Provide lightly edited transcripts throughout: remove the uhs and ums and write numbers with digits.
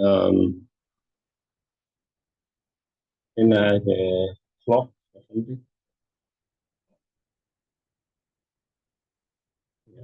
Um, in a clock or something. Yeah.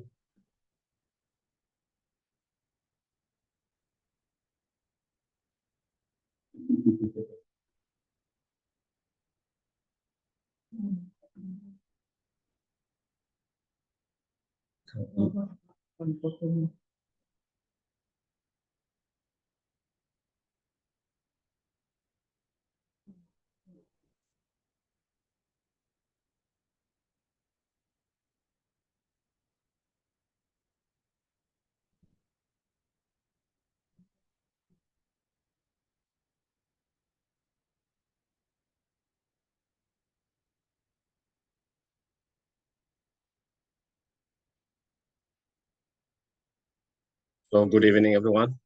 So good evening, everyone.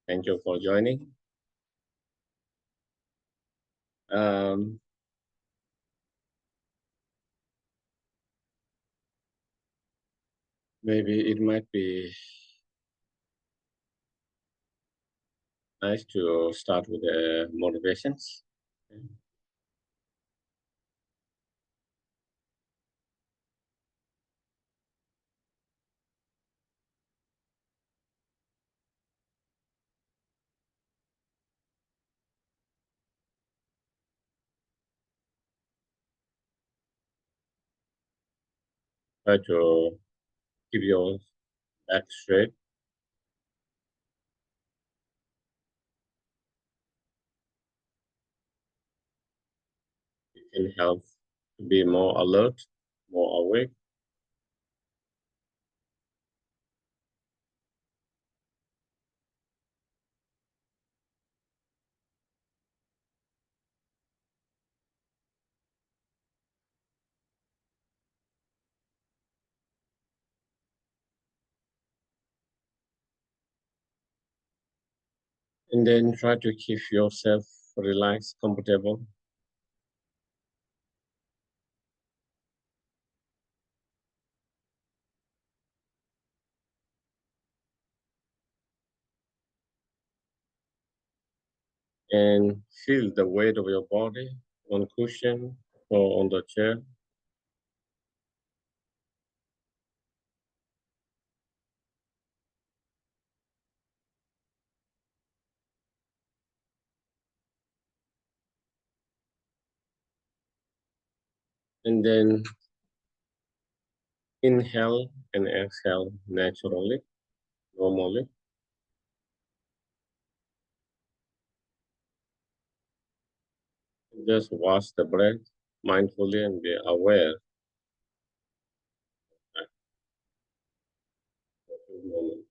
Thank you for joining. Um, Maybe it might be nice to start with the motivations. Try to keep your back straight. It can help to be more alert, more awake. And then try to keep yourself relaxed, comfortable. And feel the weight of your body on cushion or on the chair. And then inhale and exhale naturally, normally. Just watch the breath mindfully and be aware at the moment.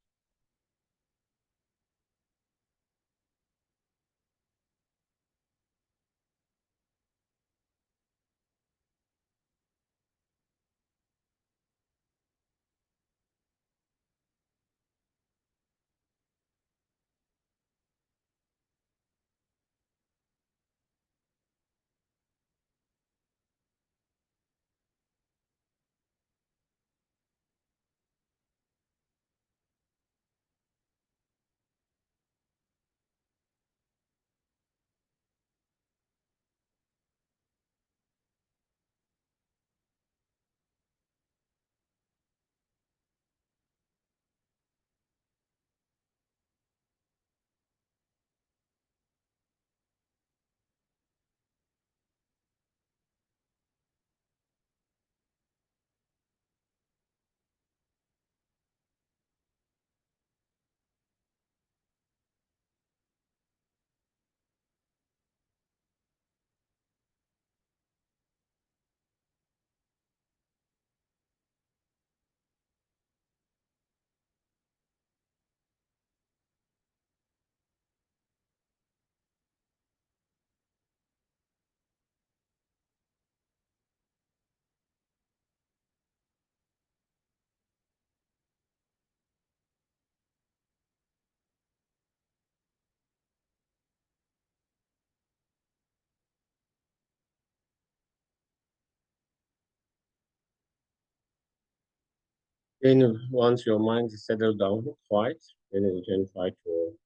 Then once your mind is settled down, quiet, then you can try to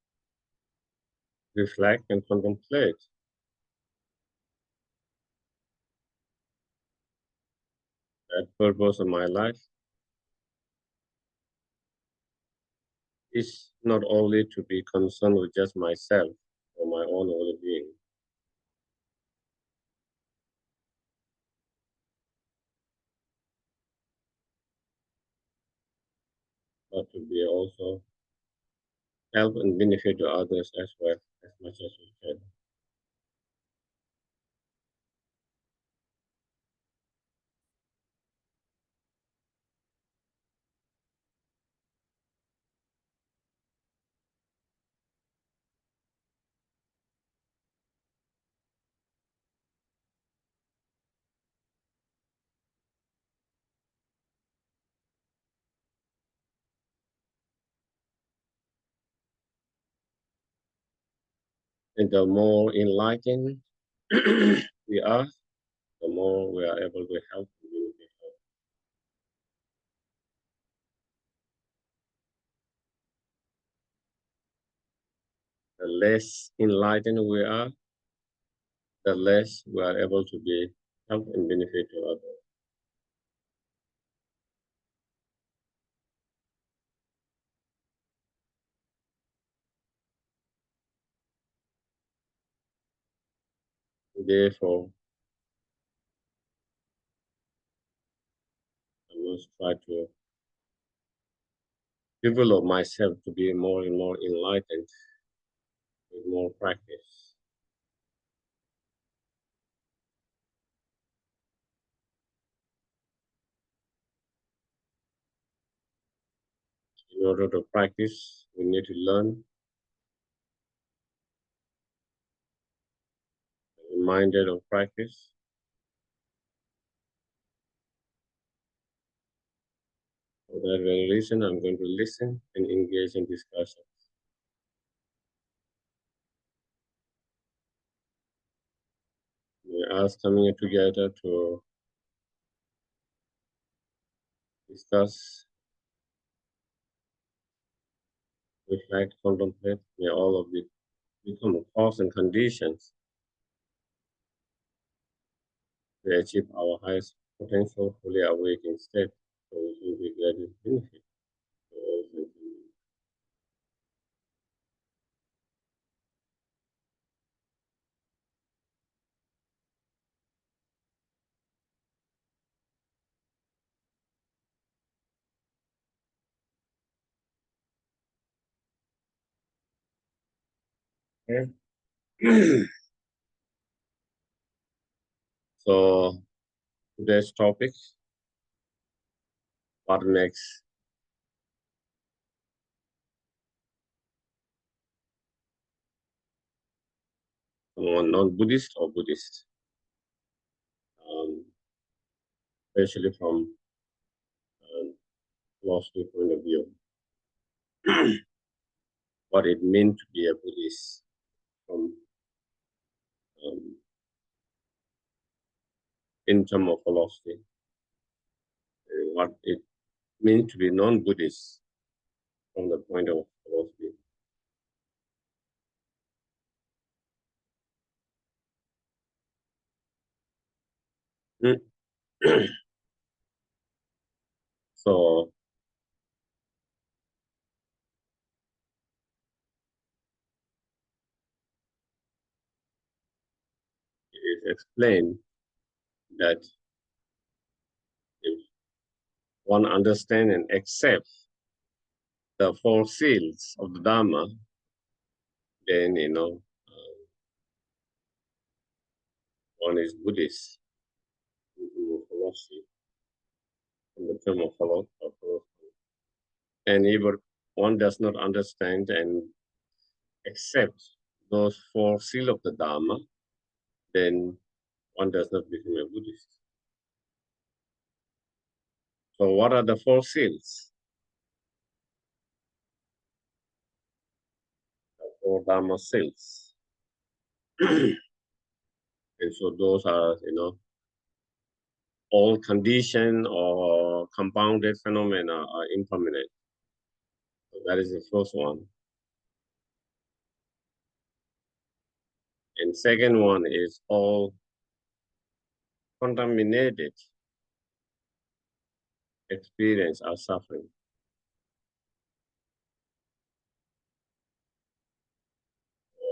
reflect, and contemplate. That purpose of my life is not only to be concerned with just myself or my own well-being, but to be also help and benefit to others as well as much as we can. And the more enlightened we are, the more we are able to help and benefit others. The less enlightened we are, the less we are able to be help and benefit to others. Therefore, I must try to develop myself to be more and more enlightened with more practice. In order to practice, we need to learn, reminded of practice. For that very reason, I'm going to listen and engage in discussion. We are coming together to discuss, reflect, contemplate. May all of it become a cause and conditions to achieve our highest potential, fully awakened state, so we can be greatest benefit to all sentient beings. So today's topic, what makes someone non-Buddhist or Buddhist, um, especially from philosophy point of view, what it means to be a Buddhist from um, in terms of philosophy, what it means to be non-Buddhist from the point of philosophy. So it is explained that if one understands and accepts the four seals of the Dharma, then one is Buddhist in terms of philosophy, in the term of philosophy. And if one does not understand and accept those four seals of the Dharma, then one does not become a Buddhist. So what are the four seals? The four Dharma seals. And so those are, all conditioned or compounded phenomena are impermanent. So that is the first one. And second one is all contaminated experience or suffering.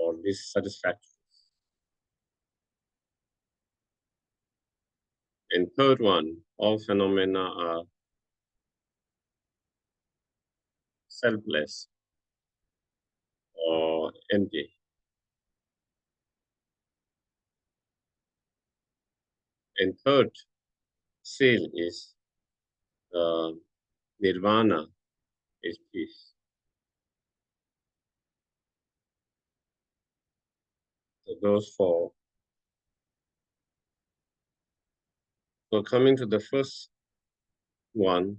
Or dissatisfaction. And third one, all phenomena are selfless or empty. And third seal is Nirvana, is peace. So those four. So coming to the first one,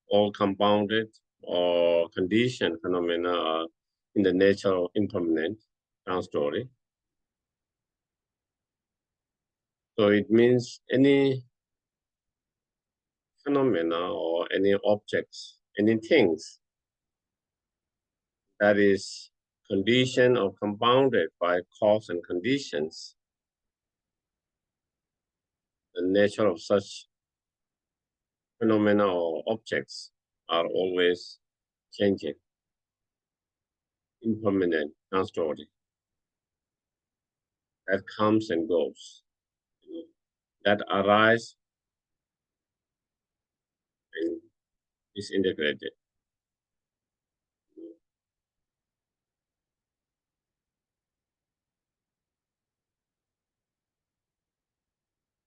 all compounded or conditioned phenomena are in the nature of impermanent, our story. So it means any phenomena or any objects, any things that is conditioned or compounded by cause and conditions, the nature of such phenomena or objects are always changing, impermanent, non-story. That comes and goes, that arise and disintegrated.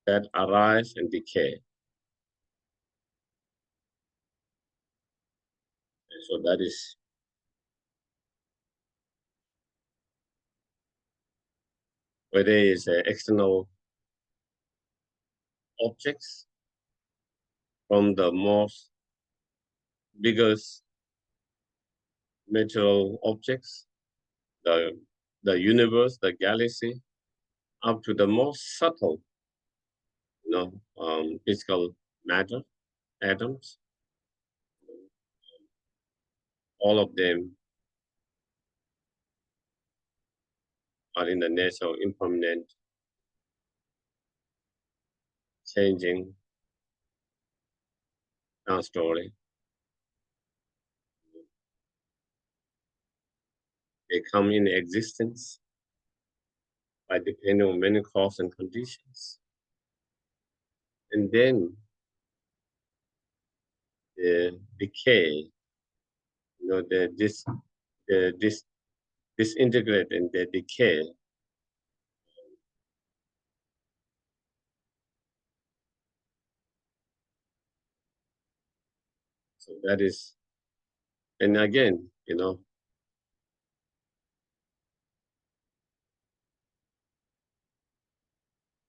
That arise and decay. And so that is whether it's external objects from the most biggest material objects, the, the universe, the galaxy, up to the most subtle, physical matter, atoms. All of them are in the nature of impermanent, changing, non-story. They come in existence by depending on many causes and conditions. And then the decay, the disintegrate and the decay. So that is, and again,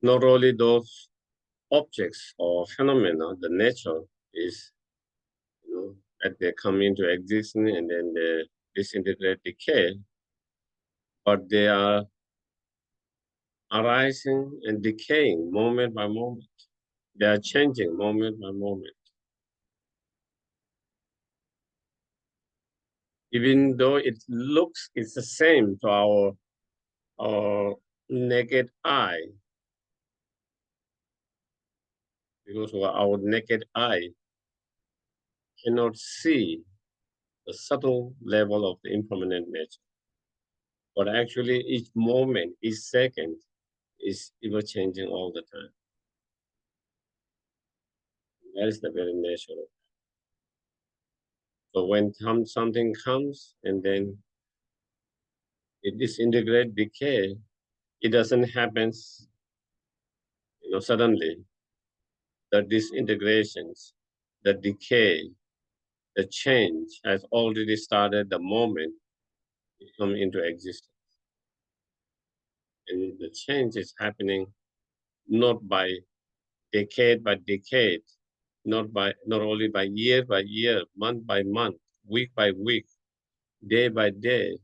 not only those objects or phenomena, the nature is, that they come into existence and then they disintegrate, decay, but they are arising and decaying moment by moment. They are changing moment by moment. Even though it's the same to our naked eye, because our naked eye cannot see the subtle level of the impermanent nature. But actually, each moment, each second is ever changing all the time. That is the very nature of it. So when something comes and then it disintegrates, decay, it doesn't happen, suddenly. The disintegrations, the decay, the change has already started the moment it comes into existence. And the change is happening not by decade by decade, not only by year, month by month, week by week, day by day.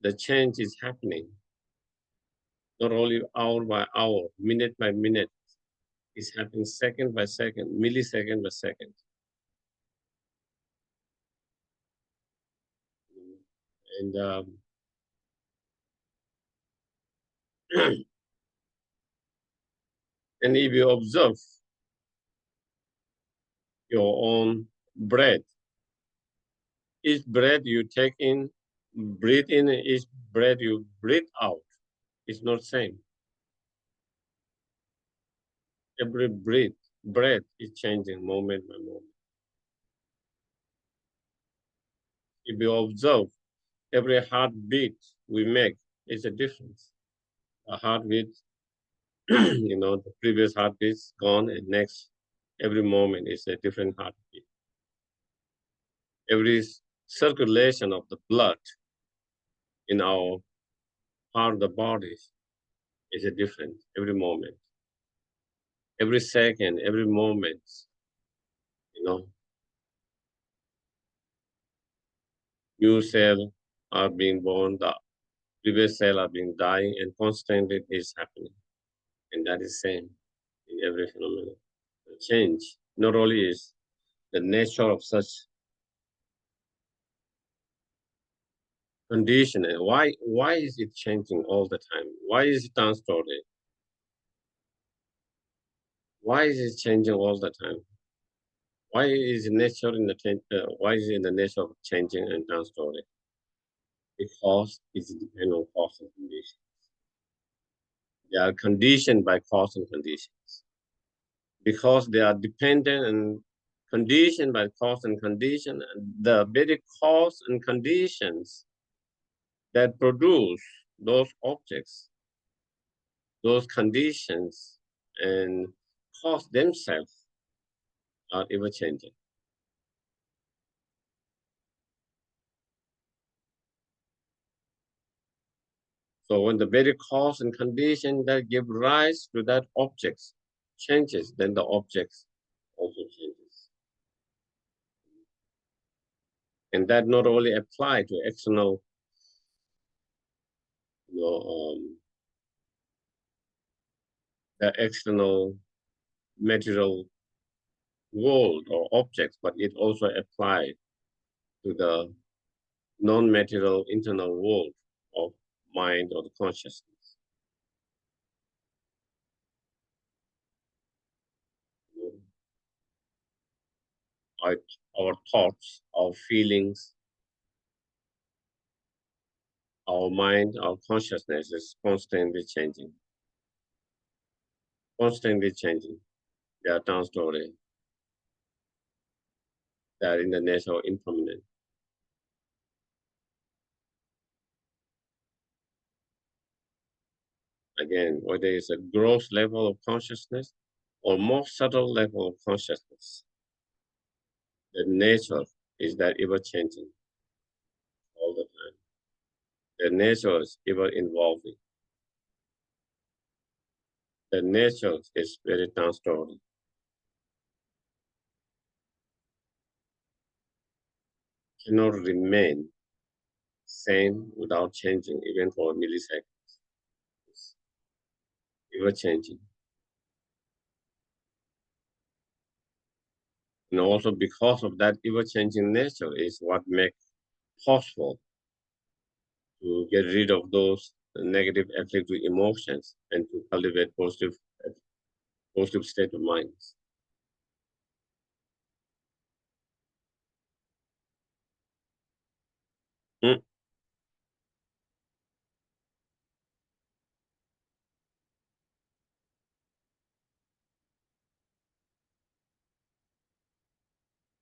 The change is happening not only hour by hour, minute by minute. It's happening second by second, millisecond by second. And And if you observe your own breath, each breath you take in, breathe in, each breath you breathe out, is not same. Every breath is changing moment by moment. If you observe, every heartbeat we make is a difference. A heartbeat, the previous heartbeat's gone, and next, every moment is a different heartbeat. Every circulation of the blood in our part of the body is a different every moment. Every second, every moment, new cells are being born, the previous cells are being dying, and constantly is happening. And that is same in every phenomenon. The change not only is the nature of such condition, and why is it changing all the time? Why is it unstored? Why is it changing all the time? Why is nature in the why is it in the nature of changing and unstored? Because it's dependent on cause and condition. They are conditioned by cause and conditions. Because they are dependent and conditioned by cause and condition, the very cause and conditions that produce those objects, those conditions, and cause themselves are ever changing. So when the very cause and condition that give rise to that objects changes, then the objects also changes. And that not only apply to external, the external material world or objects, but it also applies to the non-material internal world of mind or the consciousness. Our, our thoughts, our feelings, our mind, our consciousness is constantly changing. Constantly changing. They are transitory. They are in the nature of impermanence. Again, whether it's a gross level of consciousness or more subtle level of consciousness, the nature is that ever changing all the time. The nature is ever evolving. The nature is very transitory. Cannot remain same without changing even for a millisecond. It's ever changing. And also because of that ever changing nature is what makes possible to get rid of those negative afflictive emotions and to cultivate positive state of mind. Hmm?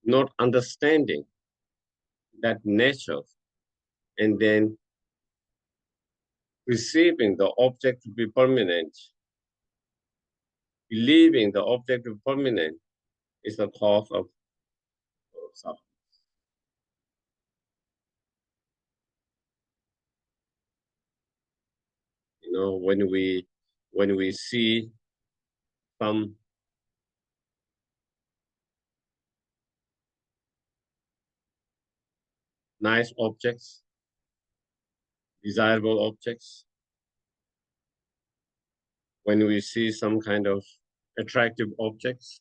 Not understanding that nature and then perceiving the object to be permanent, believing the object to be permanent is the cause of suffering. When we see some nice objects, desirable objects, when we see some kind of attractive objects,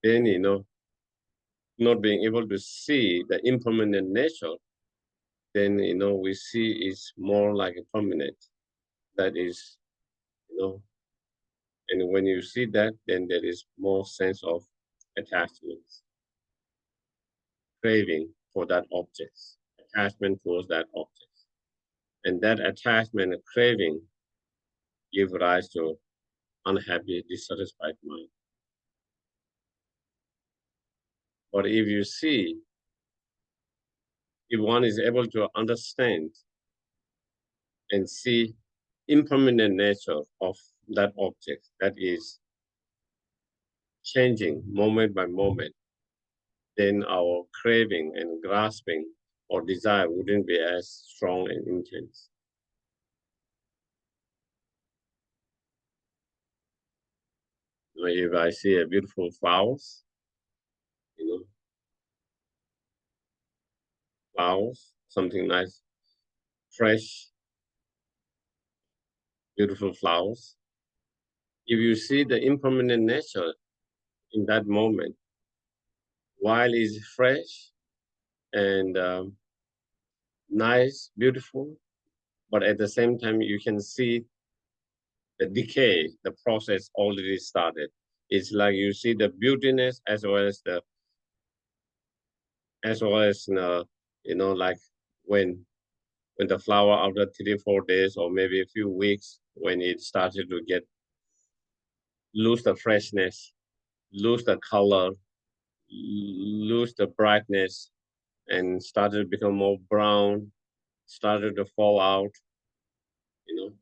then not being able to see the impermanent nature, then we see it's more like a permanent. That is, and when you see that, then there is more sense of attachment, craving for that object, attachment towards that object. And that attachment and craving give rise to unhappy, dissatisfied mind. But if you see, if one is able to understand and see impermanent nature of that object that is changing moment by moment, then our craving and grasping or desire wouldn't be as strong and intense. If I see a beautiful flowers, flowers, something nice, fresh, beautiful flowers. If you see the impermanent nature in that moment, while it's fresh and nice, beautiful, but at the same time you can see the decay, the process already started. It's like you see the beautiness as well as like when the flower after 3 or 4 days or maybe a few weeks, when it started to lose the freshness, lose the color, lose the brightness, and started to become more brown, started to fall out, you know.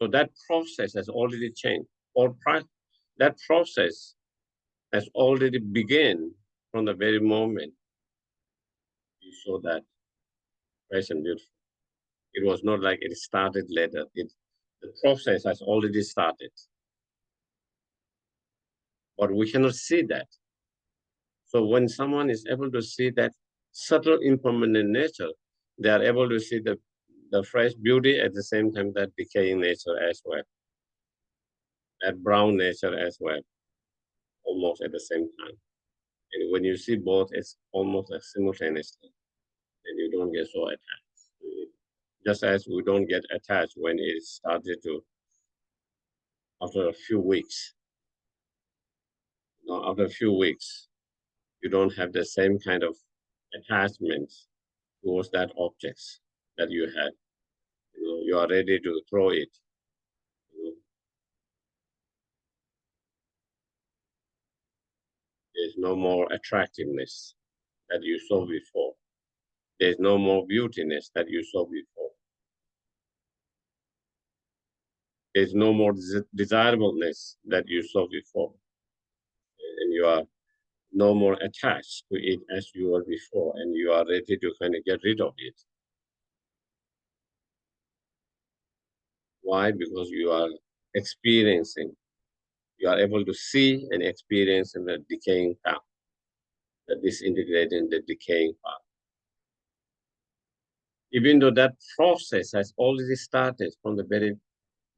So that process has already changed. That process has already begun from the very moment you saw that fresh and beautiful. It was not like it started later. The process has already started. But we cannot see that. So when someone is able to see that subtle impermanent nature, they are able to see the fresh beauty at the same time that decaying nature as well, that brown nature as well, almost at the same time. And when you see both, it's almost like simultaneously, and you don't get so attached to it. Just as we don't get attached when it started to, after a few weeks. After a few weeks, you don't have the same kind of attachment towards that objects that you had. You are ready to throw it. There's no more attractiveness that you saw before. There's no more beautiness that you saw before. There's no more desirableness that you saw before. And you are no more attached to it as you were before, and you are ready to kind of get rid of it. Why? Because you are experiencing, you are able to see and experience in the decaying path, the disintegrating, the decaying path. Even though that process has already started from the very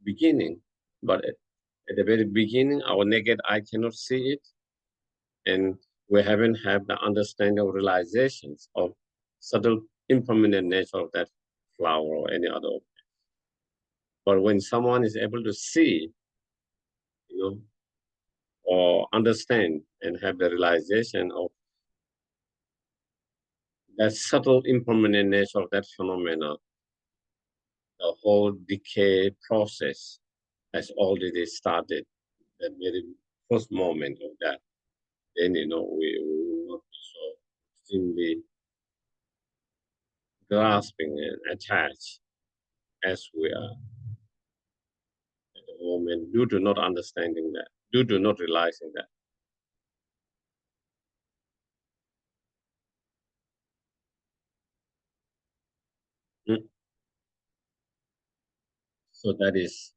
beginning, but at the very beginning, our naked eye cannot see it, and we haven't had the understanding or realizations of subtle impermanent nature of that flower or any other object. But when someone is able to see, or understand and have the realization of that subtle impermanent nature of that phenomena, the whole decay process has already started the very first moment of that. Then we will not be so extremely grasping and attached as we are at the moment, due to not understanding that, due to not realizing that. Mm. So that is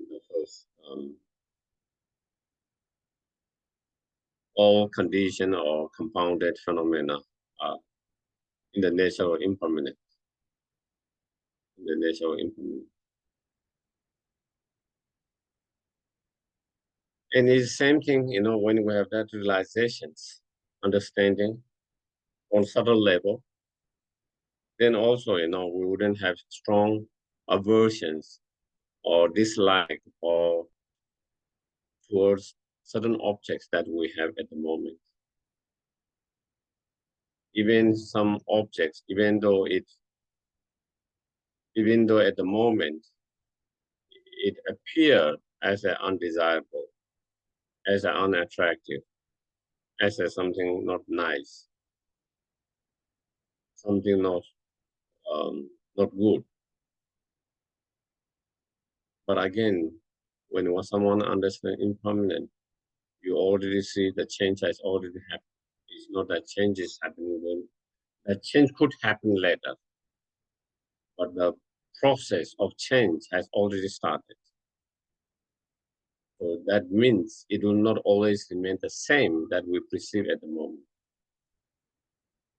the first. All conditioned or compounded phenomena are in the nature of impermanent. In the nature of impermanent. And it's the same thing, when we have that realizations. understanding on subtle level, then also, we wouldn't have strong aversions or dislike or towards certain objects that we have at the moment. Even some objects, even though at the moment it appears as an undesirable, as an unattractive, as a something not nice, something not good. But again, when someone understands impermanence, you already see the change has already happened. It's not that change is happening when that change could happen later, but the process of change has already started. So that means it will not always remain the same that we perceive at the moment.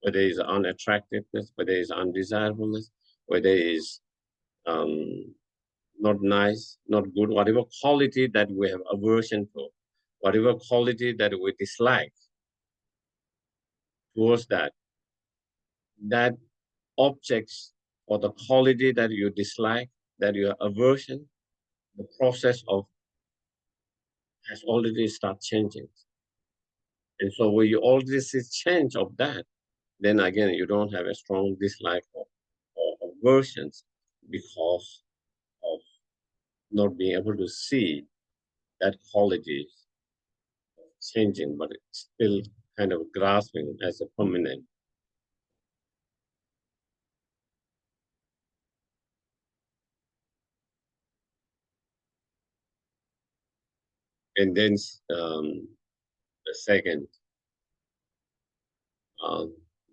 Whether it is unattractiveness, whether it is undesirableness, whether it is not nice, not good, whatever quality that we have aversion to, whatever quality that we dislike towards that objects or the quality that you dislike, that you have aversion, the process of has already started changing. And so when you already see change of that, then again, you don't have a strong dislike or aversions because of not being able to see that quality changing, but it's still kind of grasping as a permanent. And then the second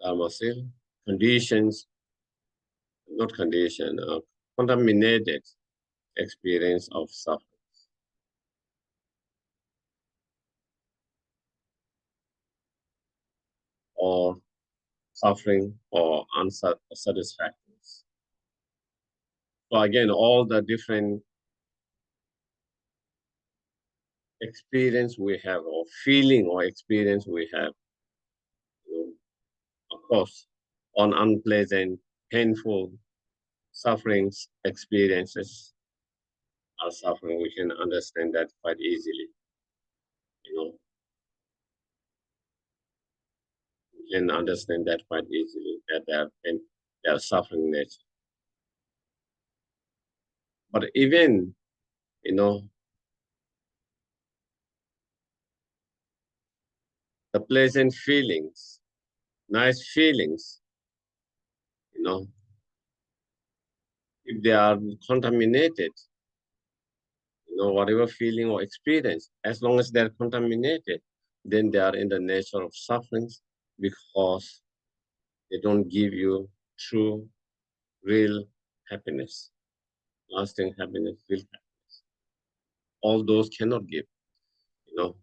Dharma seal, conditions, not condition, contaminated experience of suffering or suffering or unsatisfactory. So again, all the different experience we have or feeling or experience we have, of course, on unpleasant, painful sufferings, experiences are suffering. We can understand that quite easily. We can understand that quite easily that they are suffering nature. But even, the pleasant feelings, nice feelings, if they are contaminated, whatever feeling or experience, as long as they're contaminated, then they are in the nature of sufferings because they don't give you true, real happiness, lasting happiness, real happiness. All those cannot give, the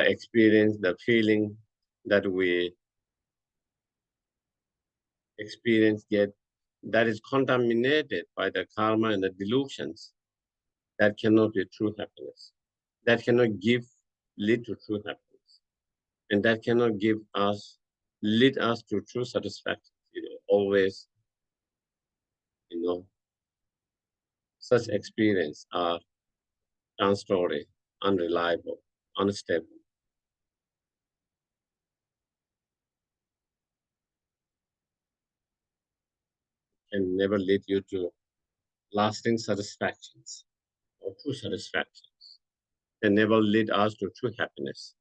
experience, the feeling that we experience, get that is contaminated by the karma and the delusions, that cannot be true happiness. That cannot lead to true happiness. And that cannot lead us to true satisfaction. Always, such experience are transitory, unreliable, unstable, and never lead you to lasting satisfactions or true satisfactions. They never lead us to true happiness.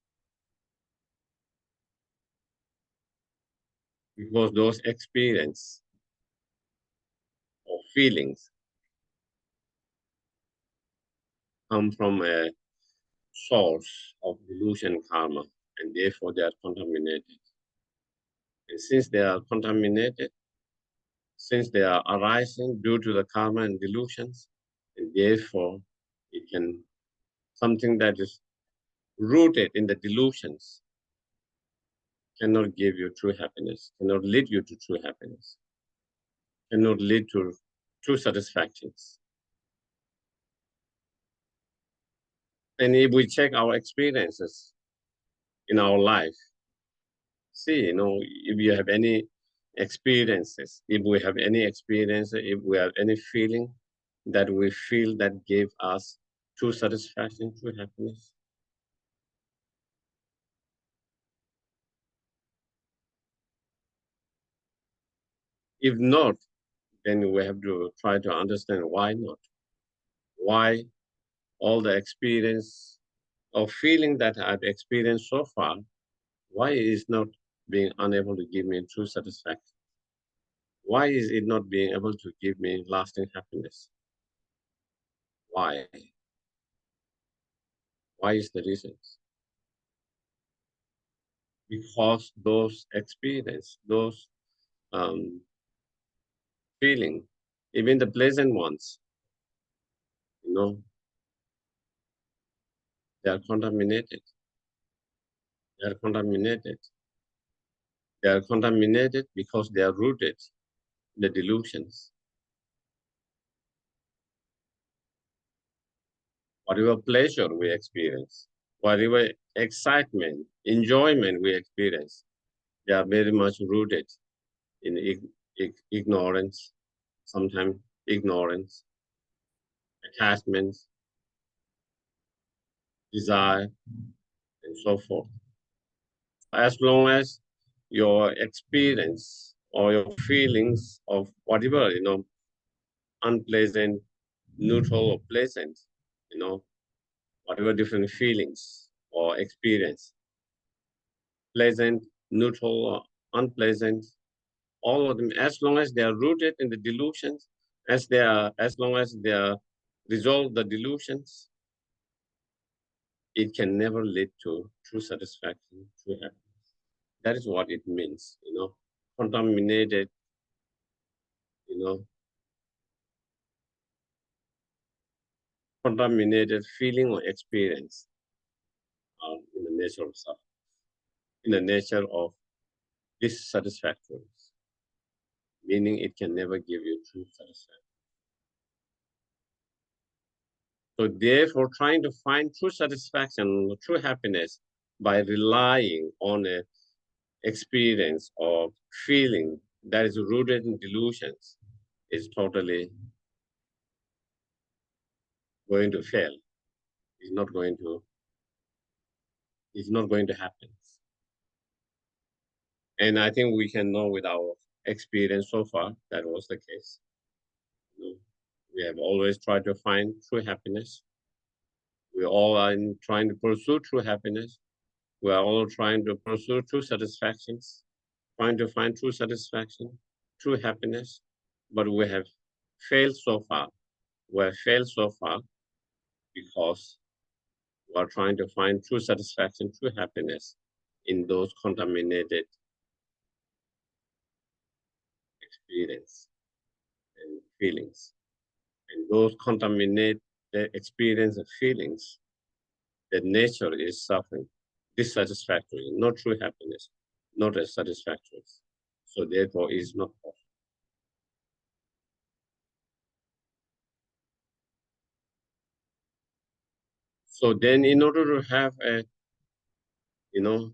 Because those experience or feelings come from a source of delusion karma, and therefore they are contaminated. And since they are contaminated, since they are arising due to the karma and delusions, and therefore it can something that is rooted in the delusions cannot give you true happiness, cannot lead you to true happiness, cannot lead to true satisfactions. And if we check our experiences in our life, see, if you have any experiences, if we have any experience, if we have any feeling that we feel that gave us true satisfaction, true happiness. If not, then we have to try to understand why not. Why all the experience or feeling that I've experienced so far, why is not being unable to give me true satisfaction? Why is it not being able to give me lasting happiness? Why? Why is the reason? Because those experience, those um, feeling, even the pleasant ones, you know, they are contaminated. They are contaminated. They are contaminated because they are rooted in the delusions. Whatever pleasure we experience, whatever excitement, enjoyment we experience, they are very much rooted in ignorance, sometimes ignorance, attachments, desire, and so forth. As long as your experience or your feelings of whatever, unpleasant, neutral, or pleasant, whatever different feelings or experience, pleasant, neutral, or unpleasant, all of them, as long as they are rooted in the delusions, as long as they are resolve the delusions, it can never lead to true satisfaction, true happiness. That is what it means, contaminated, you know, contaminated feeling or experience in the nature of suffering, in the nature of dissatisfactory, meaning it can never give you true satisfaction. So therefore, trying to find true satisfaction, true happiness by relying on a experience or feeling that is rooted in delusions is totally going to fail. It's not going to, it's not going to happen. And I think we can know with our experience so far that was the case. We have always tried to find true happiness. We all are trying to pursue true happiness. We are all trying to pursue true satisfactions, trying to find true satisfaction, true happiness. But we have failed so far. We have failed so far because we are trying to find true satisfaction, true happiness in those contaminated experience and feelings. And those contaminate the experience and feelings, that nature is suffering, dissatisfactory, not true happiness, not as satisfactory. So therefore is not possible. So then in order to have a, you know,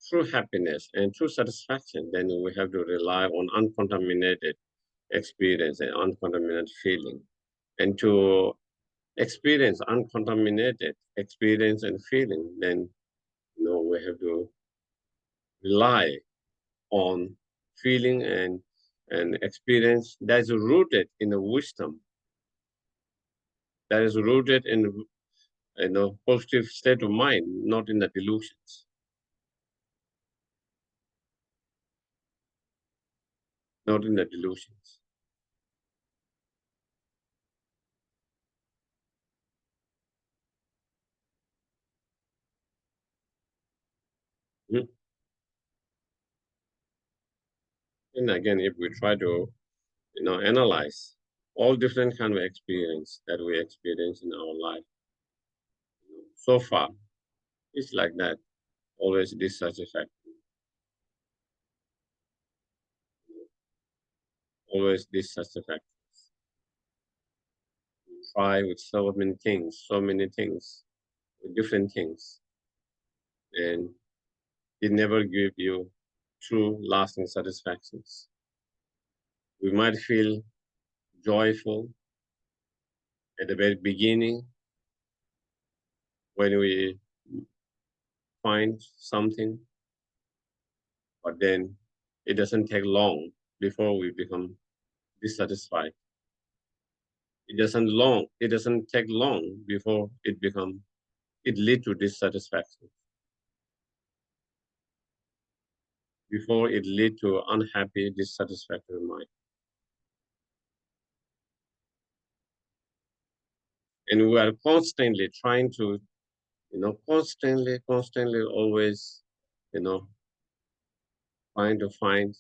true happiness and true satisfaction, then we have to rely on uncontaminated experience and uncontaminated feeling. And to experience uncontaminated experience and feeling, then we have to rely on feeling and experience that is rooted in the wisdom, that is rooted in positive state of mind, not in the delusions, not in the delusions. Mm. And again, if we try to analyze all different kind of experience that we experience in our life, so far, it's like that, always dissatisfaction, always dissatisfaction. try with so many things, with different things, and it never give you true lasting satisfactions. We might feel joyful at the very beginning when we find something, but then it doesn't take long before we become dissatisfied. It doesn't take long before it lead to dissatisfaction. Before it lead to unhappy, dissatisfactory mind. And we are constantly trying to, constantly always, trying to find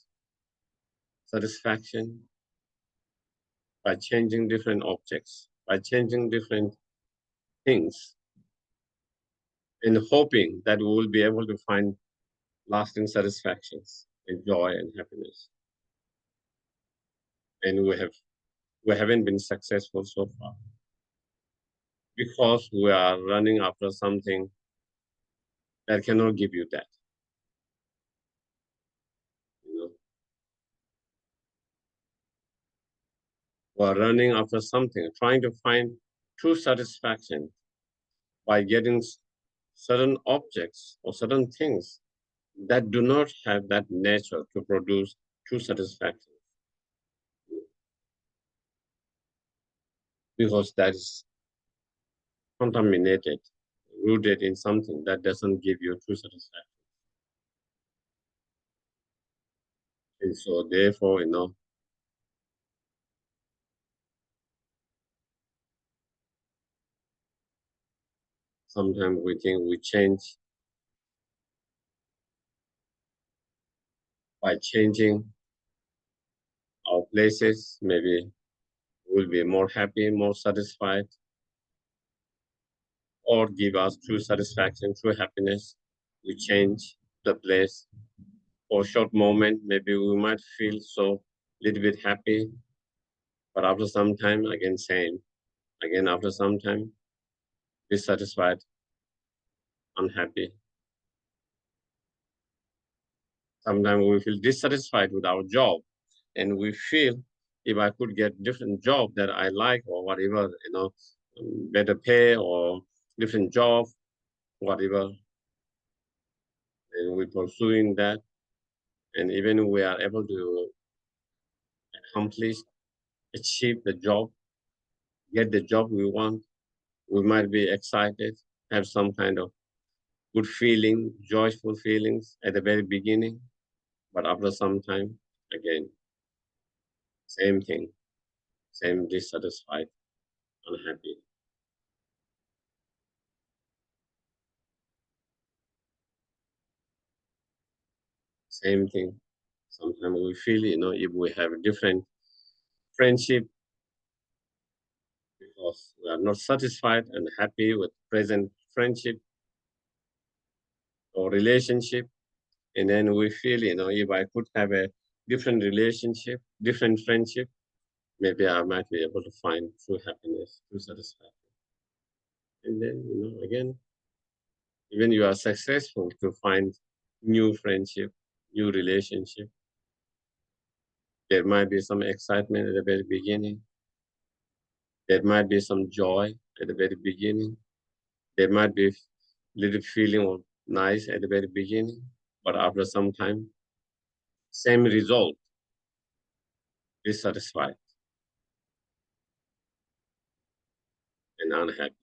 satisfaction by changing different objects, by changing different things, and hoping that we will be able to find lasting satisfactions and joy and happiness. And we haven't been successful so far because we are running after something that cannot give you that. We are running after something, trying to find true satisfaction by getting certain objects or certain things that do not have that nature to produce true satisfaction, because that is contaminated, rooted in something that doesn't give you true satisfaction. And so therefore, sometimes we think we change by changing our places, maybe we'll be more happy, more satisfied, or give us true satisfaction, true happiness. We change the place for a short moment. Maybe we might feel so little bit happy, but after some time, again same. Again, after some time, dissatisfied, unhappy. Sometimes we feel dissatisfied with our job, and we feel if I could get different job that I like or whatever, better pay or different job, whatever, and we're pursuing that, and even we are able to accomplish, achieve the job, get the job we want, we might be excited, have some kind of good feeling, joyful feelings at the very beginning, but after some time, again, same thing, same dissatisfied, unhappy. Same thing. Sometimes we feel, if we have a different friendship because we are not satisfied and happy with present friendship or relationship, and then we feel, if I could have a different relationship, different friendship, maybe I might be able to find true happiness, true satisfaction. And then, again, even you are successful to find new friendship, new relationship, there might be some excitement at the very beginning. There might be some joy at the very beginning. There might be little feeling of nice at the very beginning, but after some time, same result, dissatisfied and unhappy.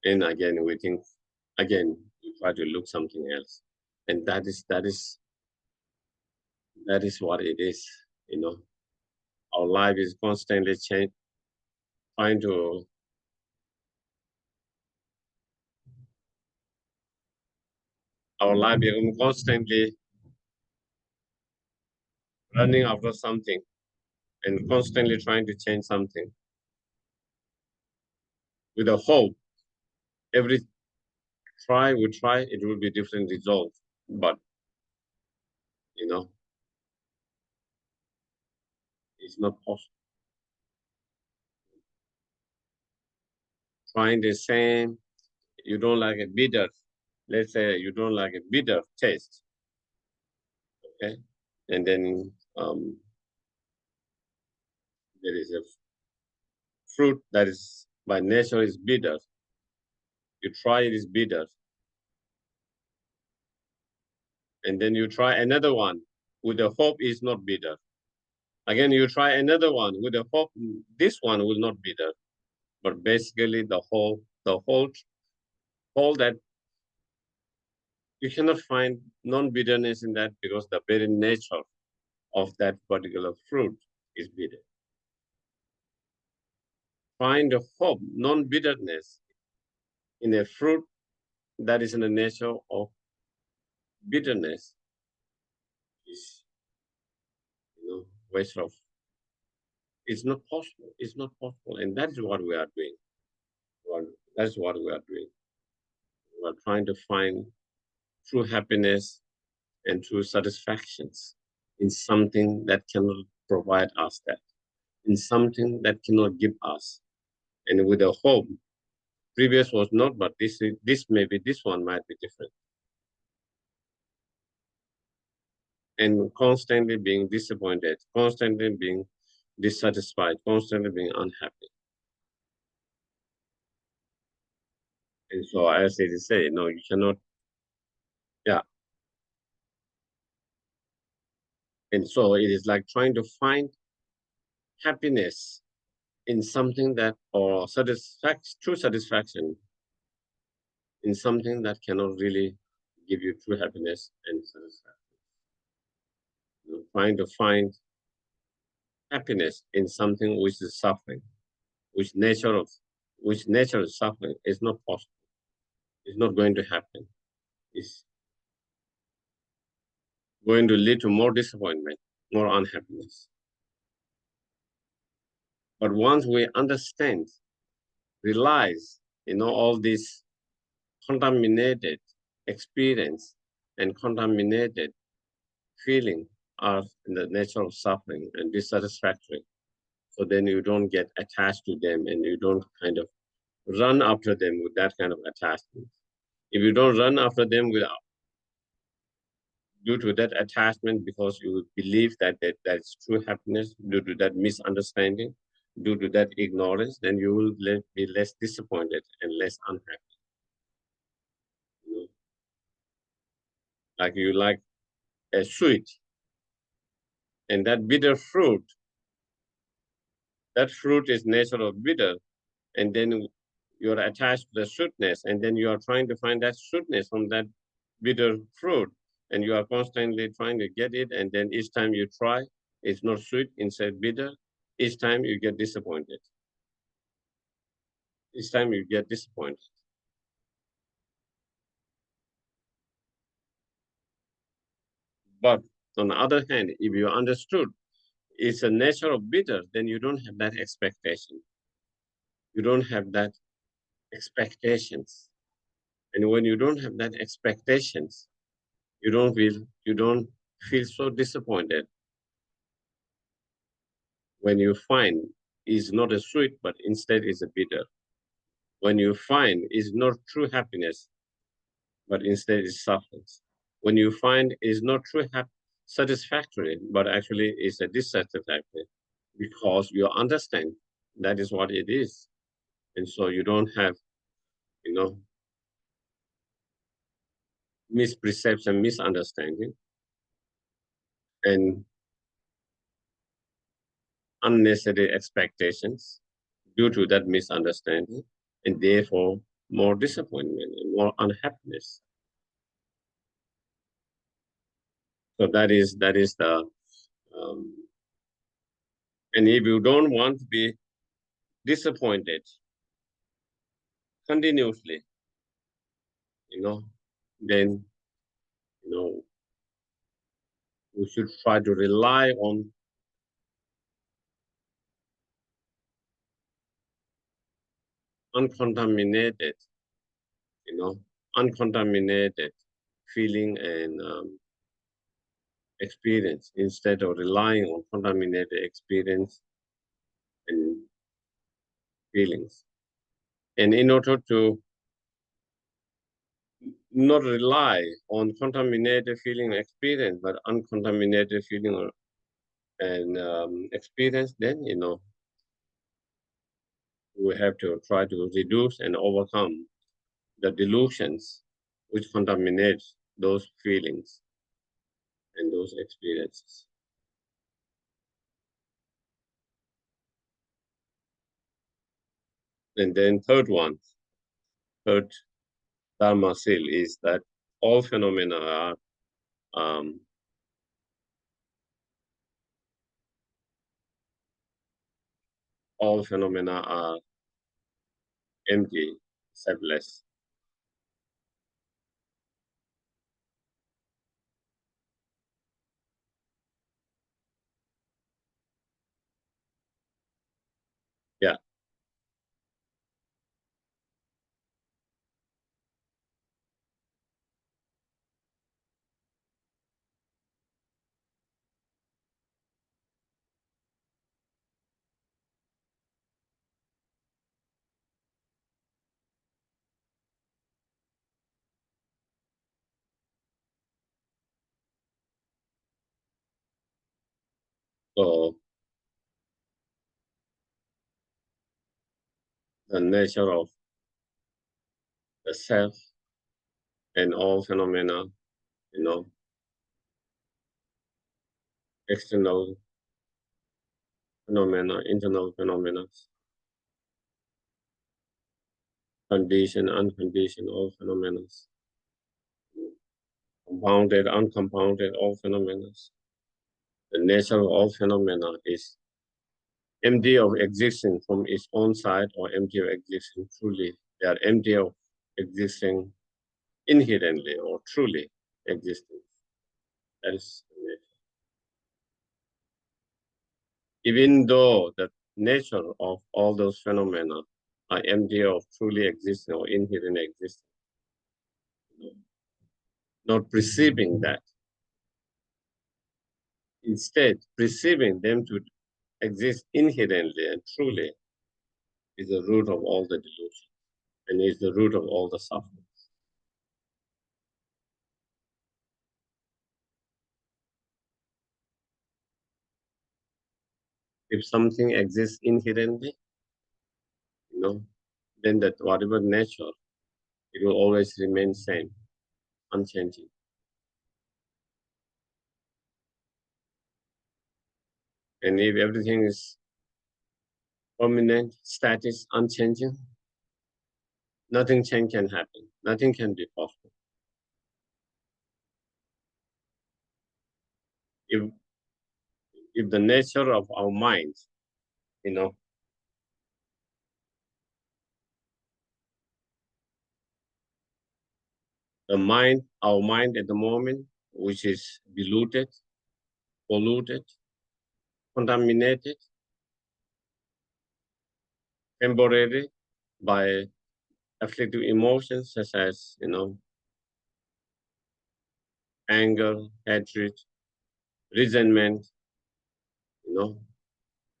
And again, we think, again, we try to look something else. And that is what it is, Our life is constantly trying to, our life is constantly running after something and constantly trying to change something with a hope. Every try we try, it will be different result. But, you know, it's not possible. trying the same, you don't like a bitter, let's say you don't like a bitter taste, okay? And then there is a fruit that is by nature is bitter. You try it is bitter. And then you try another one with the hope is not bitter. Again, you try another one with the hope this one will not bitter. But basically the whole that you cannot find non-bitterness in that because the very nature of that particular fruit is bitter. Find the hope, non-bitterness in a fruit that is in the nature of bitterness is, waste of. It's not possible. It's not possible, and that is what we are doing. That's what we are doing. We are trying to find true happiness and true satisfactions in something that cannot provide us that, in something that cannot give us, and with a hope. Previous was not, but this maybe this one might be different. And constantly being disappointed, constantly being dissatisfied, constantly being unhappy. And so as they say, no, you cannot, yeah. And so it is like trying to find happiness in something that, or true satisfaction in something that cannot really give you true happiness and satisfaction. Trying to find happiness in something which is suffering, which nature is suffering is not possible. It's not going to happen. It's going to lead to more disappointment, more unhappiness. But once we understand, realize, all this contaminated experience and contaminated feeling are in the nature of suffering and dissatisfactory. So then you don't get attached to them and you don't kind of run after them with that kind of attachment. If you don't run after them due to that attachment because you believe that's true happiness, due to that misunderstanding, due to that ignorance, then you will be less disappointed and less unhappy. Like you like a sweet, and that bitter fruit, that fruit is nature of bitter, and then you're attached to the sweetness, and then you are trying to find that sweetness from that bitter fruit, and you are constantly trying to get it, and then each time you try, it's not sweet, instead bitter. Each time you get disappointed. Each time you get disappointed. But on the other hand, if you understood it's a nature of bitter, then you don't have that expectation. You don't have that expectations. And when you don't have that expectations, you don't feel so disappointed when you find is not a sweet, but instead is a bitter. When you find is not true happiness, but instead is suffering. When you find is not true satisfactory, but actually is a dissatisfactory, because you understand that is what it is. And so you don't have, misperception, misunderstanding, and unnecessary expectations due to that misunderstanding, and therefore more disappointment and more unhappiness. So that is the and if you don't want to be disappointed continuously, then you know we should try to rely on uncontaminated, uncontaminated feeling and experience instead of relying on contaminated experience and feelings. And in order to not rely on contaminated feeling experience, but uncontaminated feeling and experience, then, we have to try to reduce and overcome the delusions which contaminate those feelings and those experiences. And then third Dharma seal is that all phenomena are um, empty, selfless. Yeah. So the nature of the self and all phenomena, you know, external phenomena, internal phenomena, conditioned, unconditioned, all phenomena, compounded, uncompounded, all phenomena. The nature of all phenomena is empty of existing from its own side or empty of existing truly. They are empty of existing inherently or truly existing. That is the nature. Even though the nature of all those phenomena are empty of truly existing or inherent existing, not perceiving that. Instead, perceiving them to exist inherently and truly is the root of all the delusion and is the root of all the suffering. If something exists inherently, you know, then that whatever nature, it will always remain same, unchanging. And if everything is permanent, static, unchanging, nothing change can happen. Nothing can be possible. If if the nature of our mind, you know, our mind at the moment, which is diluted, polluted, contaminated, temporary by afflictive emotions such as, anger, hatred, resentment, you know,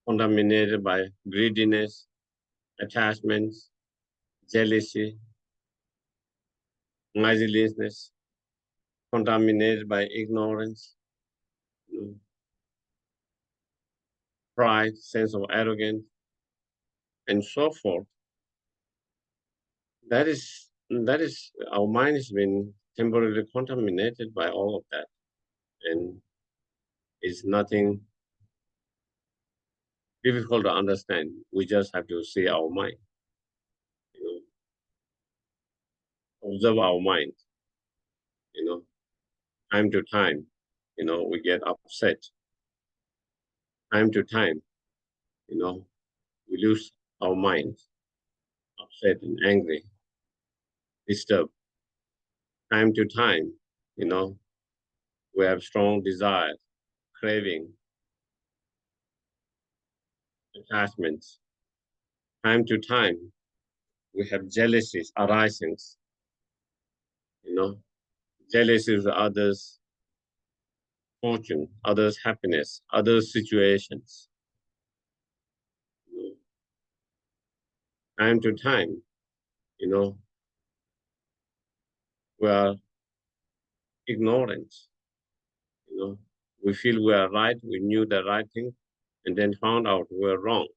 contaminated by greediness, attachments, jealousy, miserliness, contaminated by ignorance, you know, pride, sense of arrogance, and so forth. That is our mind has been temporarily contaminated by all of that, and it's nothing difficult to understand. We just have to see our mind, you observe our mind, you know, time to time, we get upset. Time to time, you know, we lose our mind, upset and angry, disturbed. Time to time, you know, we have strong desire, craving, attachments. Time to time, we have jealousies arising, you know, jealousy of others' fortune, others' happiness, others' situations. You know, time to time. we are ignorant. We feel we are right, we knew the right thing, and then found out we're wrong.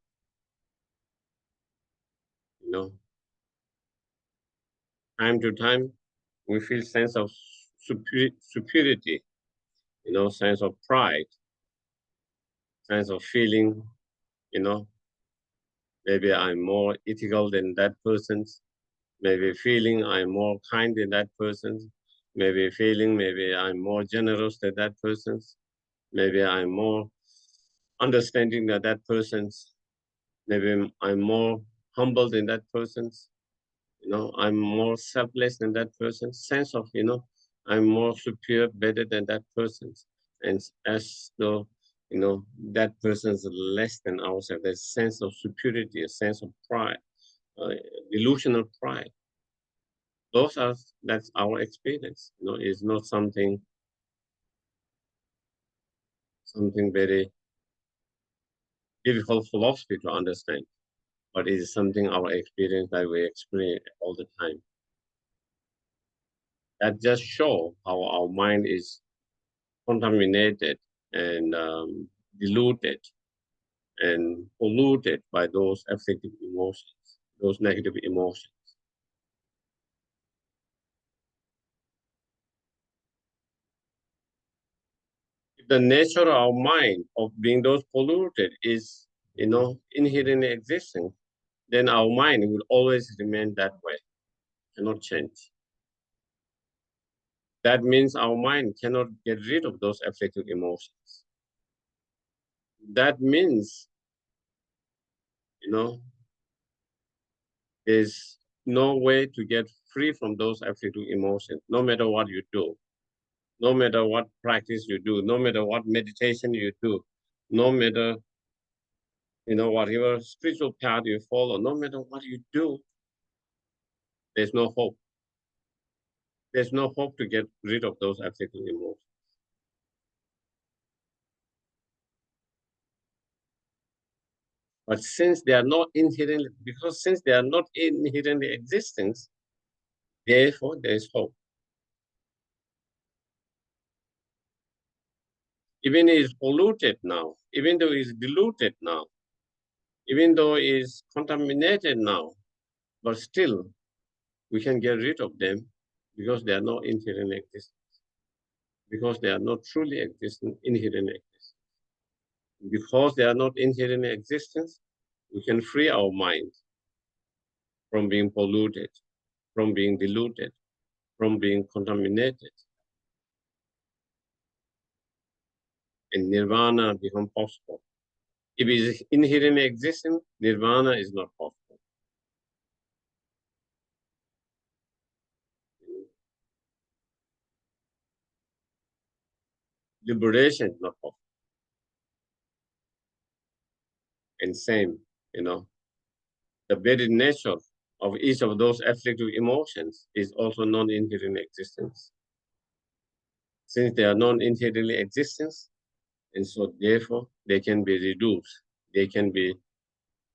Time to time, we feel sense of superiority, sense of pride, sense of feeling, maybe I'm more ethical than that person's, maybe feeling I'm more kind than that person's, maybe feeling maybe I'm more generous than that person's, maybe I'm more understanding than that person's, maybe I'm more humble than that person's, I'm more selfless than that person, sense of, I'm more superior, better than that person. And as though, that person's less than ourselves, there's a sense of superiority, a sense of pride, uh, delusional pride. That's our experience, it's not something very difficult philosophy to understand, but it is something our experience that we experience all the time. That just show how our mind is contaminated and diluted and polluted by those afflictive emotions, those negative emotions. If the nature of our mind of being those polluted is, inherently existing, then our mind will always remain that way, cannot change. That means our mind cannot get rid of those afflictive emotions. That means, there's no way to get free from those afflictive emotions, no matter what you do, no matter what practice you do, no matter what meditation you do, no matter, whatever spiritual path you follow, no matter what you do, there's no hope. There's no hope to get rid of those afflictive emotions. But since they are not inherently, since they are not inherently existing, therefore there is hope. Even it is polluted now, even though it is diluted now, even though it is contaminated now, but still we can get rid of them because they are not inherently existing, because they are not truly existing, inherently existing. Because they are not inherently existent, we can free our mind from being polluted, from being diluted, from being contaminated. And nirvana become possible. If it is inherently existing, nirvana is not possible. Liberation is not possible. And same, the very nature of each of those afflictive emotions is also non-inherent existence. Since they are non-inherently existence, and so therefore they can be reduced, they can be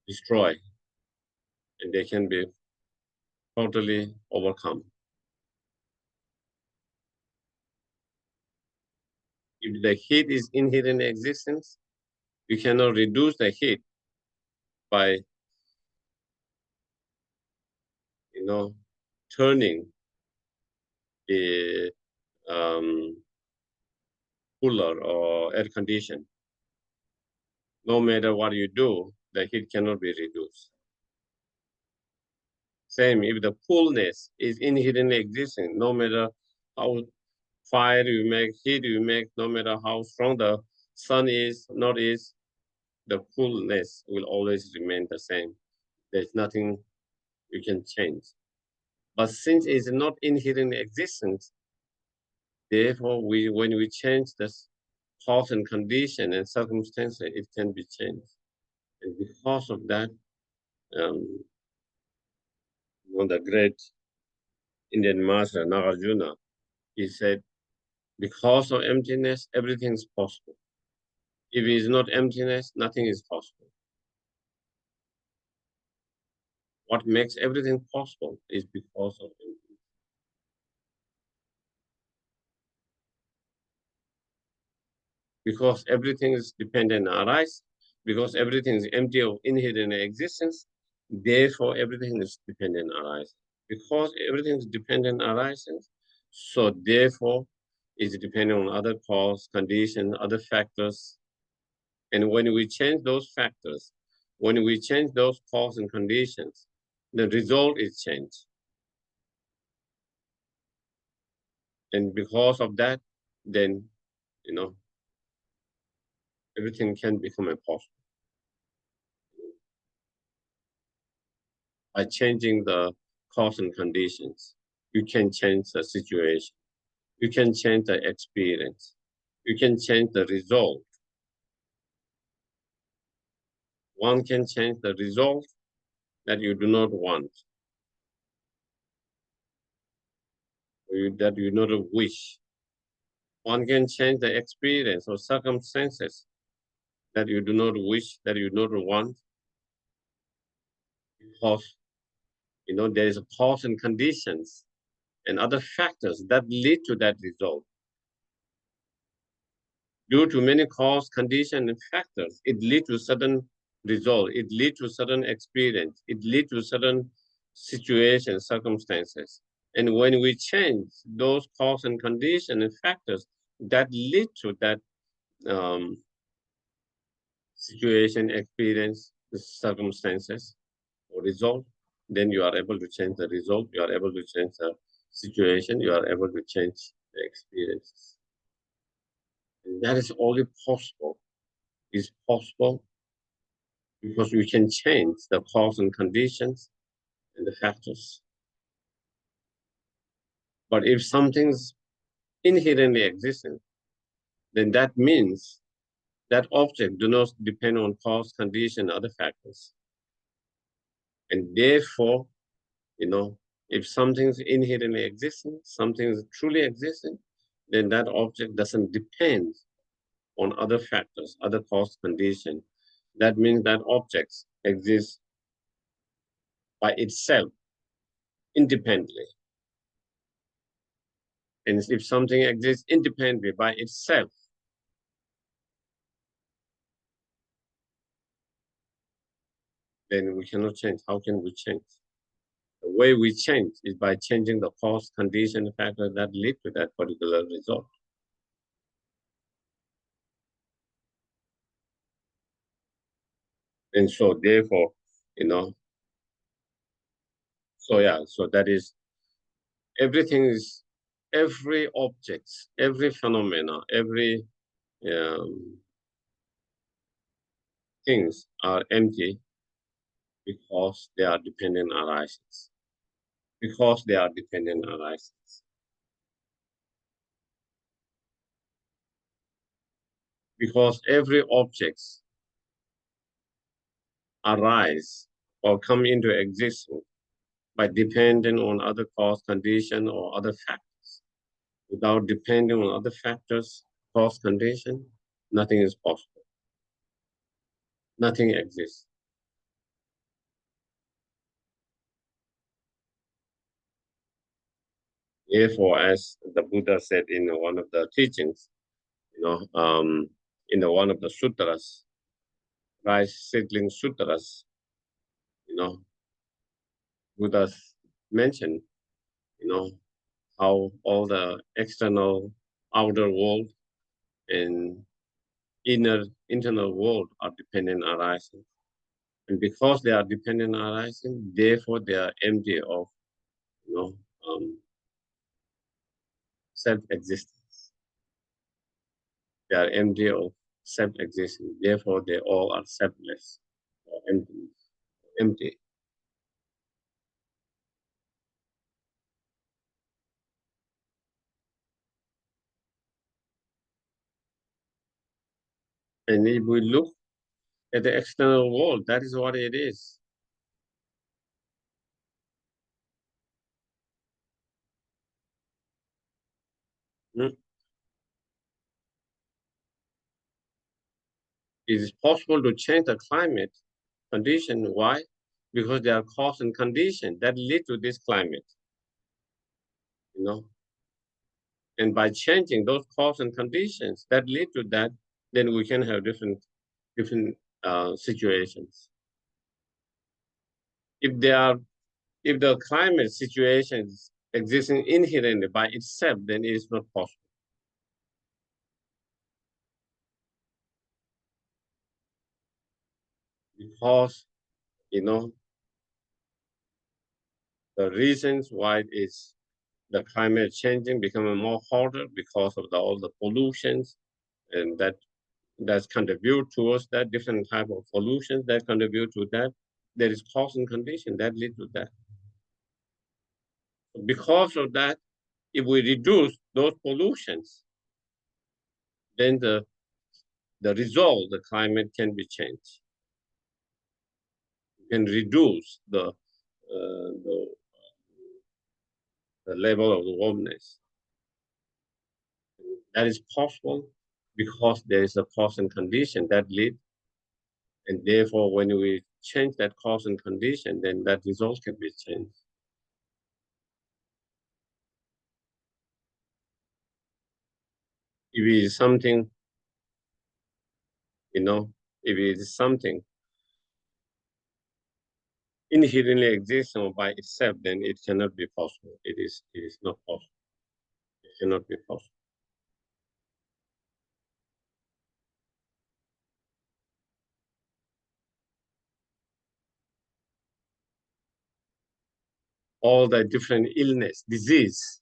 destroyed, and they can be totally overcome. If the heat is inherent existence, you cannot reduce the heat by, turning the cooler or air condition. No matter what you do, the heat cannot be reduced. Same, if the coolness is inherently existing, no matter how fire you make, heat you make, no matter how strong the sun is, not is, the coolness will always remain the same. There's nothing you can change. But since it's not inherently existent, therefore, when we change the cause and condition and circumstances, it can be changed. And because of that, one of the great Indian master, Nagarjuna, he said, because of emptiness, everything is possible. If it is not emptiness, nothing is possible. What makes everything possible is because of emptiness. Because everything is dependent on arise, because everything is empty of inherent existence, therefore everything is dependent on arise. Because everything is dependent on arising, so therefore it's dependent on other cause, condition, other factors. And when we change those factors, when we change those cause and conditions, the result is changed. And because of that, then, everything can become impossible. By changing the cause and conditions, you can change the situation. You can change the experience. You can change the result. One can change the result that you do not want, or that you do not wish. One can change the experience or circumstances that you do not wish, that you do not want, because there is a cause and conditions and other factors that lead to that result. Due to many cause, condition, and factors, it leads to certain result, it leads to certain experience, it leads to certain situations, circumstances. And when we change those cause and condition and factors that lead to that situation, experience, circumstances, or result, then you are able to change the result, you are able to change the situation, you are able to change the experiences. And that is only possible. It's possible because we can change the cause and conditions and the factors. But if something's inherently existent, then that means that object do not depend on cause, condition, other factors. And therefore, if something's inherently existent, something is truly existent, then that object doesn't depend on other factors, other cause, condition. That means that objects exist by itself, independently. And if something exists independently by itself, then we cannot change. How can we change? The way we change is by changing the cause, condition, factor that lead to that particular result. And so therefore, so that is, everything is, every object, every phenomena, every things are empty because they are dependent arises. Because they are dependent arises. Because every object arise or come into existence by depending on other cause, condition, or other factors. Without depending on other factors, cause, condition, nothing is possible. Nothing exists. Therefore, as the Buddha said in one of the teachings, in one of the sutras, rice seedling sutras, Buddha mentioned, how all the external, outer world and internal world are dependent arising. And because they are dependent arising, therefore they are empty of, you know, self-existence. They are empty of self-existence. Therefore, they all are selfless or empty. Empty. And if we look at the external world, that is what it is. Hmm? It is possible to change the climate condition. Why? because there are cause and conditions that lead to this climate, And by changing those cause and conditions that lead to that, then we can have different situations. If the climate situation is existing inherently by itself, then it is not possible. Because, the reasons why is the climate changing becoming more harder because of all the pollutions, and that's contribute towards that different type of pollutions that contribute to that. There is cause and condition that lead to that. Because of that, if we reduce those pollutions, then the result, the climate can be changed. Can reduce the level of the warmness. That is possible because there is a cause and condition that lead, and therefore when we change that cause and condition, then that result can be changed. If it is something, if it is something inherently existing by itself, then it cannot be possible. It is not possible. It cannot be possible. All the different illness, disease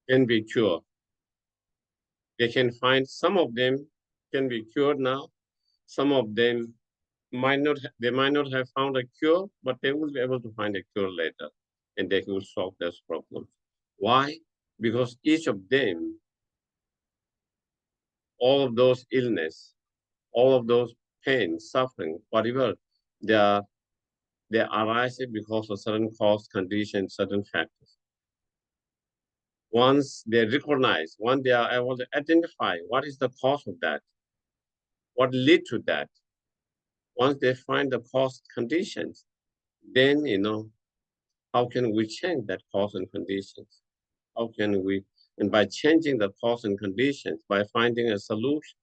can be cured. They can find some of them can be cured now. Some of them they might not have found a cure, but they will be able to find a cure later, and they will solve those problems. Why? Because each of them, all of those illness, all of those pain, suffering, whatever, they are they arise because of certain cause, conditions, certain factors. Once they recognize, once they are able to identify what is the cause of that, what lead to that, once they find the cause conditions, then how can we change that cause and conditions? How can we, and by changing the cause and conditions, by finding a solution,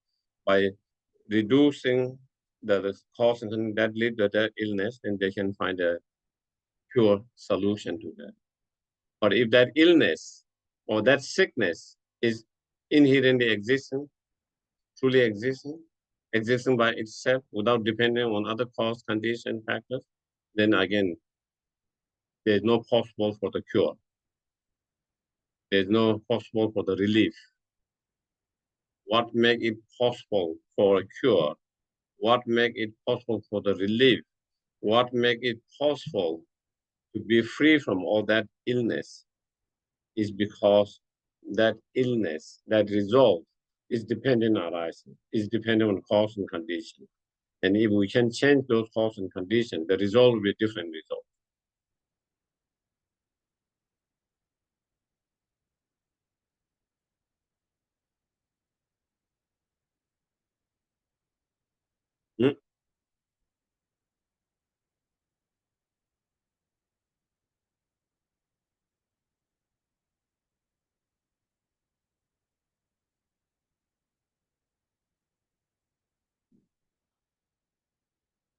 by reducing the cause and that lead to that illness, then they can find a pure solution to that. But if that illness or that sickness is inherently existing, truly existing by itself without depending on other cause, condition, factors, then again, there's no possible for the cure. There's no possible for the relief. What make it possible for a cure? What make it possible for the relief? What make it possible to be free from all that illness is because that illness, that result is dependent on arising, is dependent on cause and condition. And if we can change those cause and conditions, the result will be a different result. Hmm?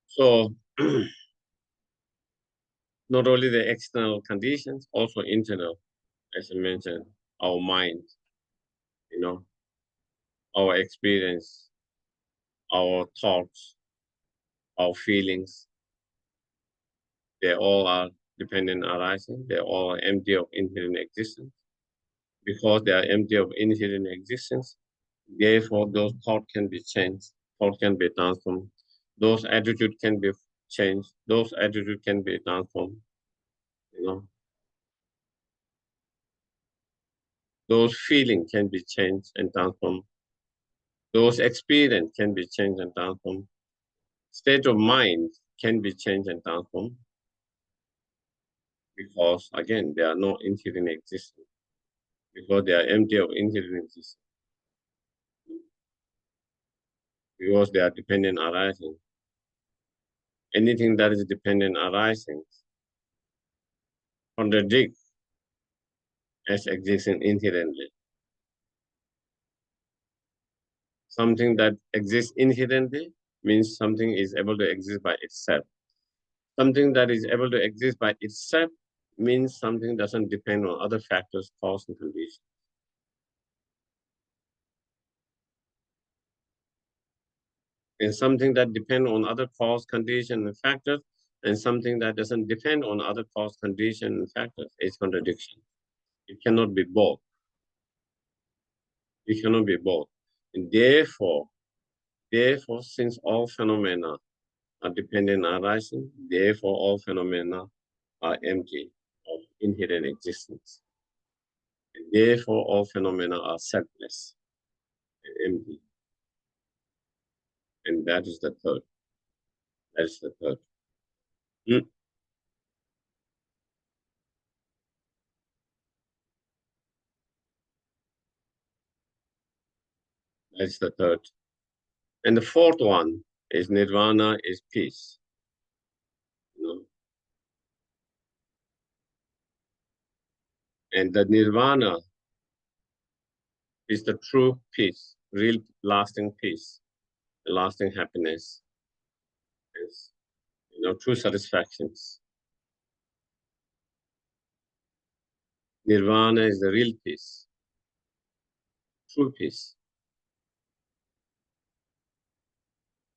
So not only the external conditions, also internal, as I mentioned, our mind, you know, our experience, our thoughts, our feelings, they all are dependent arising. They all are empty of inherent existence. Because they are empty of inherent existence, therefore those thoughts can be changed, thought can be transformed, those attitudes can be changed, those attitudes can be transformed, you know, those feelings can be changed and transformed, those experience can be changed and transformed, state of mind can be changed and transformed, because again, they are not inherent existence, because they are empty of inherent existence, because they are dependent arising. anything that is dependent arising contradict as existing inherently. Something that exists inherently means something is able to exist by itself. Something that is able to exist by itself means something doesn't depend on other factors, cause, and conditions. And something that depends on other cause, condition, and factors, and something that doesn't depend on other cause, condition, and factors is contradiction. It cannot be both. It cannot be both. And therefore, since all phenomena are dependent arising, therefore all phenomena are empty of inherent existence. And therefore all phenomena are selfless and empty. And that is the third. That is the third. Hmm? That's the third. And the fourth one is Nirvana is peace. You know? And the Nirvana is the true peace, real lasting peace, lasting happiness, is, true satisfactions. Nirvana is the real peace, true peace.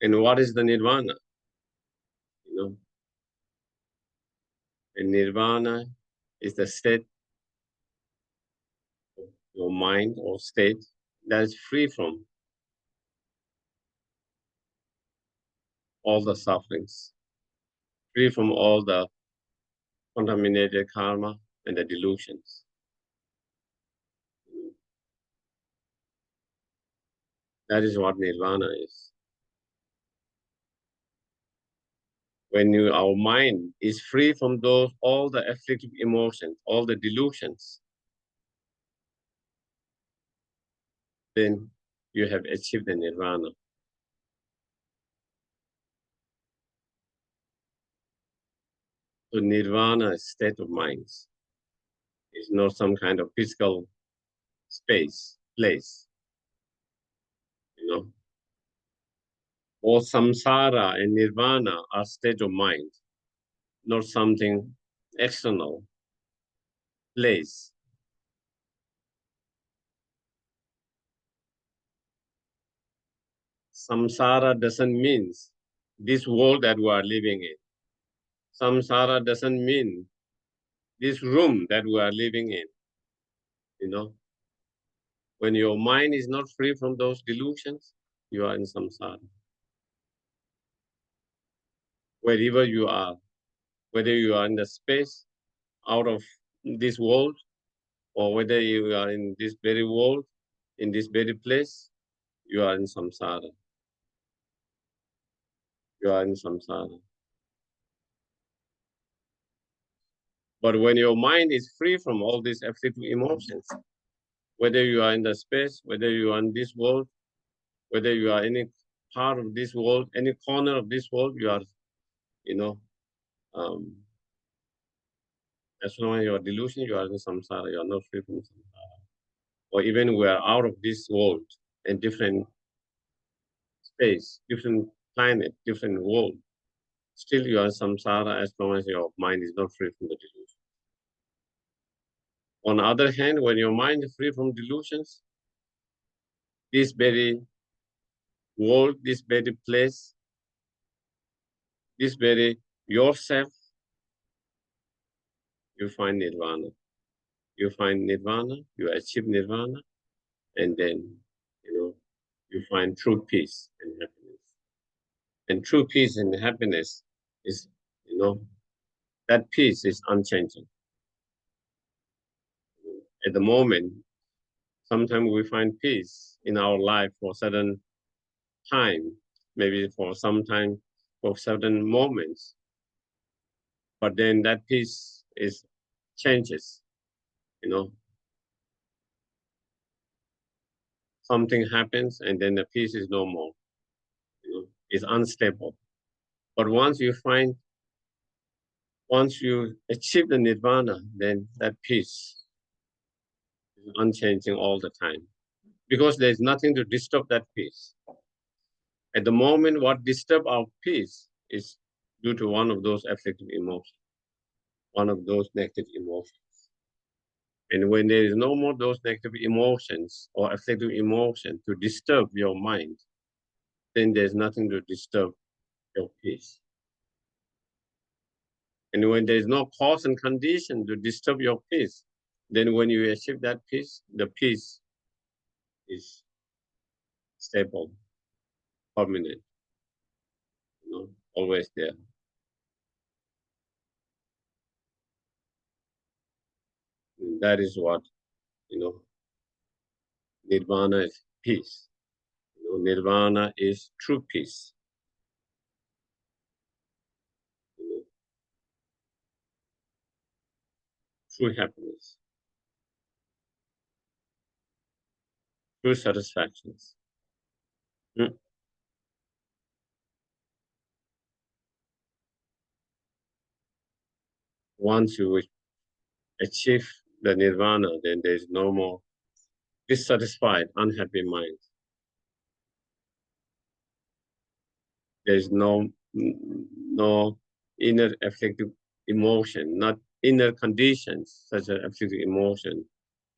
And what is the Nirvana? You know, and Nirvana is the state of your mind or state that is free from all the sufferings, free from all the contaminated karma and the delusions. That is what Nirvana is. When our mind is free from all the afflictive emotions, all the delusions, then you have achieved the Nirvana. So Nirvana is state of minds. It's not some kind of physical space, place, Or samsara and nirvana are state of mind, not something external, place. Samsara doesn't mean this world that we are living in. Samsara doesn't mean this room that we are living in. When your mind is not free from those delusions, you are in samsara. Wherever you are, whether you are in the space out of this world, or whether you are in this very world, in this very place, you are in samsara. You are in samsara. But when your mind is free from all these afflictive emotions, whether you are in the space, whether you are in this world, whether you are any part of this world, any corner of this world, you are, um, as long as you are delusion, you are in samsara, you are not free from samsara. Or even we are out of this world in different space, different planet, different world, still you are in samsara as long as your mind is not free from the delusion. On the other hand, when your mind is free from delusions, this very world, this very place, this very yourself, you find nirvana. You find nirvana, you achieve nirvana, and then, you find true peace and happiness. And true peace and happiness is, that peace is unchanging. At the moment, sometimes we find peace in our life for certain time, maybe for some time, for certain moments. But then that peace is changes, something happens and then the peace is no more, it's unstable. But once you achieve the nirvana, then that peace is unchanging all the time. Because there's nothing to disturb that peace. At the moment, what disturbs our peace is due to one of those afflictive emotions, one of those negative emotions. And when there is no more those negative emotions or afflictive emotions to disturb your mind, then there's nothing to disturb your peace. And when there's no cause and condition to disturb your peace, then when you achieve that peace, the peace is stable, permanent, always there. And that is what, Nirvana is peace. Nirvana is true peace. True happiness, true satisfactions. Mm. Once you achieve the nirvana, then there is no more dissatisfied, unhappy mind. There is no inner afflictive emotion, not inner conditions such as afflictive emotion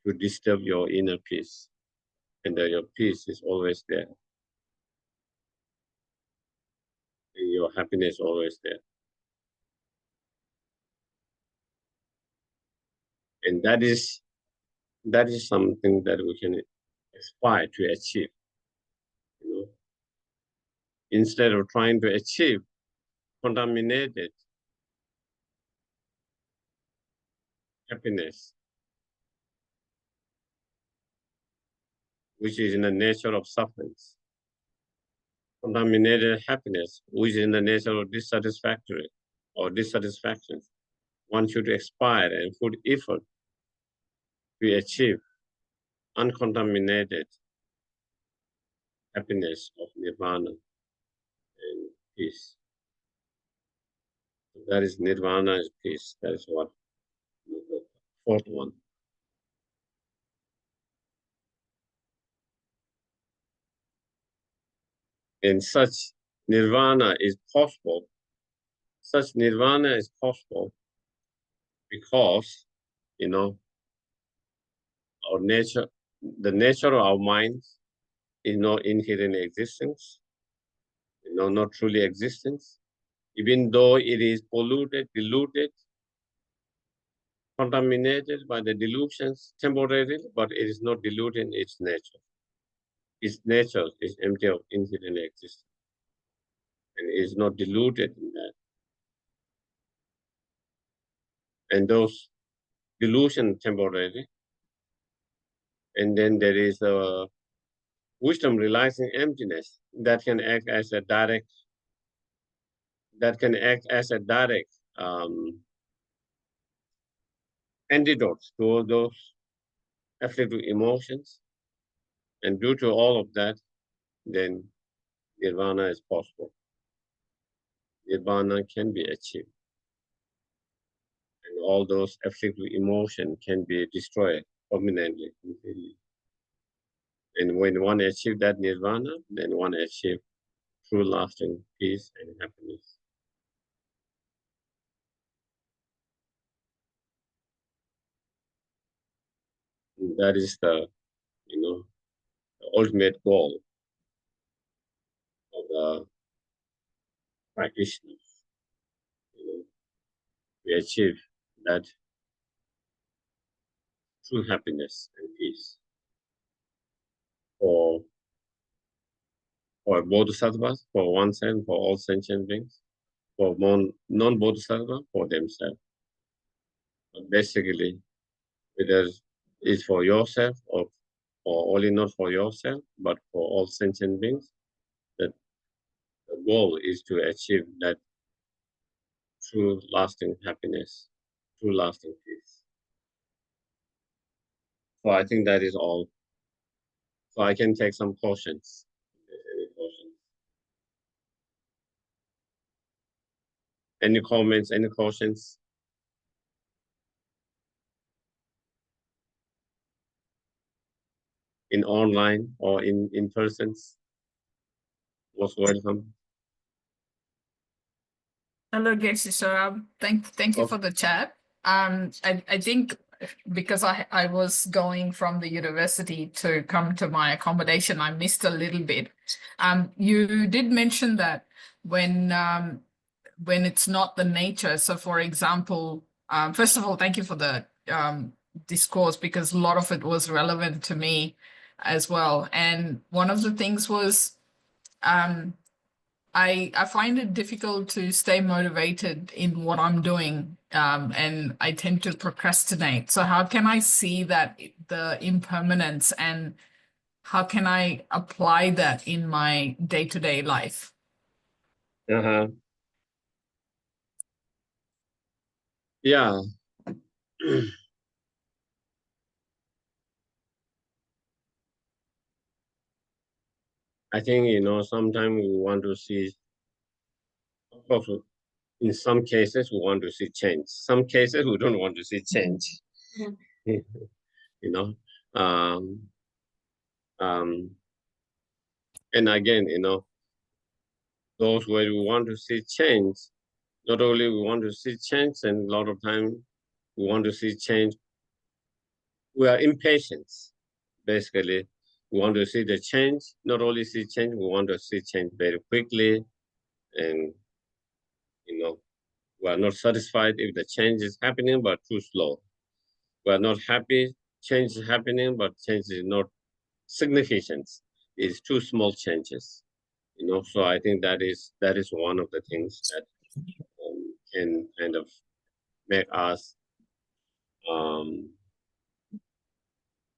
to disturb your inner peace. And your peace is always there. And your happiness always there. And that is something that we can aspire to achieve. Instead of trying to achieve contaminated happiness, which is in the nature of sufferings. Contaminated happiness, which is in the nature of dissatisfactory or dissatisfaction. One should aspire and put effort to achieve uncontaminated happiness of nirvana and peace. That is nirvana is peace. That is what the fourth one. And such nirvana is possible. Such nirvana is possible because, our nature, the nature of our minds is not inherent existence, not truly existence. Even though it is polluted, diluted, contaminated by the delusions temporarily, but it is not diluted in its nature. Its nature is empty of inherent existence and is not diluted in that. And those delusions temporarily, and then there is a wisdom realizing emptiness that can act as a direct, antidote to all those afflictive emotions. And due to all of that, then nirvana is possible. Nirvana can be achieved. And all those afflictive emotions can be destroyed permanently, completely. And when one achieves that nirvana, then one achieves true lasting peace and happiness. And that is the ultimate goal of the practitioners. We achieve that true happiness and peace for bodhisattvas, for oneself, for all sentient beings, for non-bodhisattva, for themselves. But basically, whether it's for yourself or only not for yourself, but for all sentient beings, that the goal is to achieve that true lasting happiness, true lasting peace. So I think that is all. So I can take some questions. If there's any questions. Any comments, any questions? In online or in persons? Most welcome. Hello, Geshe, Sherab. Thank you for the chat. I think because I was going from the university to come to my accommodation, I missed a little bit. You did mention that when it's not the nature. So, for example, first of all, thank you for the discourse because a lot of it was relevant to me as well. And one of the things was I find it difficult to stay motivated in what I'm doing, and I tend to procrastinate. So how can I see that the impermanence and how can I apply that in my day-to-day life? Uh-huh. Yeah. I think, sometimes we want to see, also, in some cases, we want to see change. Some cases, we don't want to see change. you know, um, um, and again, those where we want to see change, not only we want to see change, and a lot of time we want to see change, we are impatient, basically. We want to see the change, not only see change, we want to see change very quickly, and, we are not satisfied if the change is happening, but too slow. We are not happy, change is happening, but change is not significant. It's too small changes. So I think that is one of the things that can kind of make us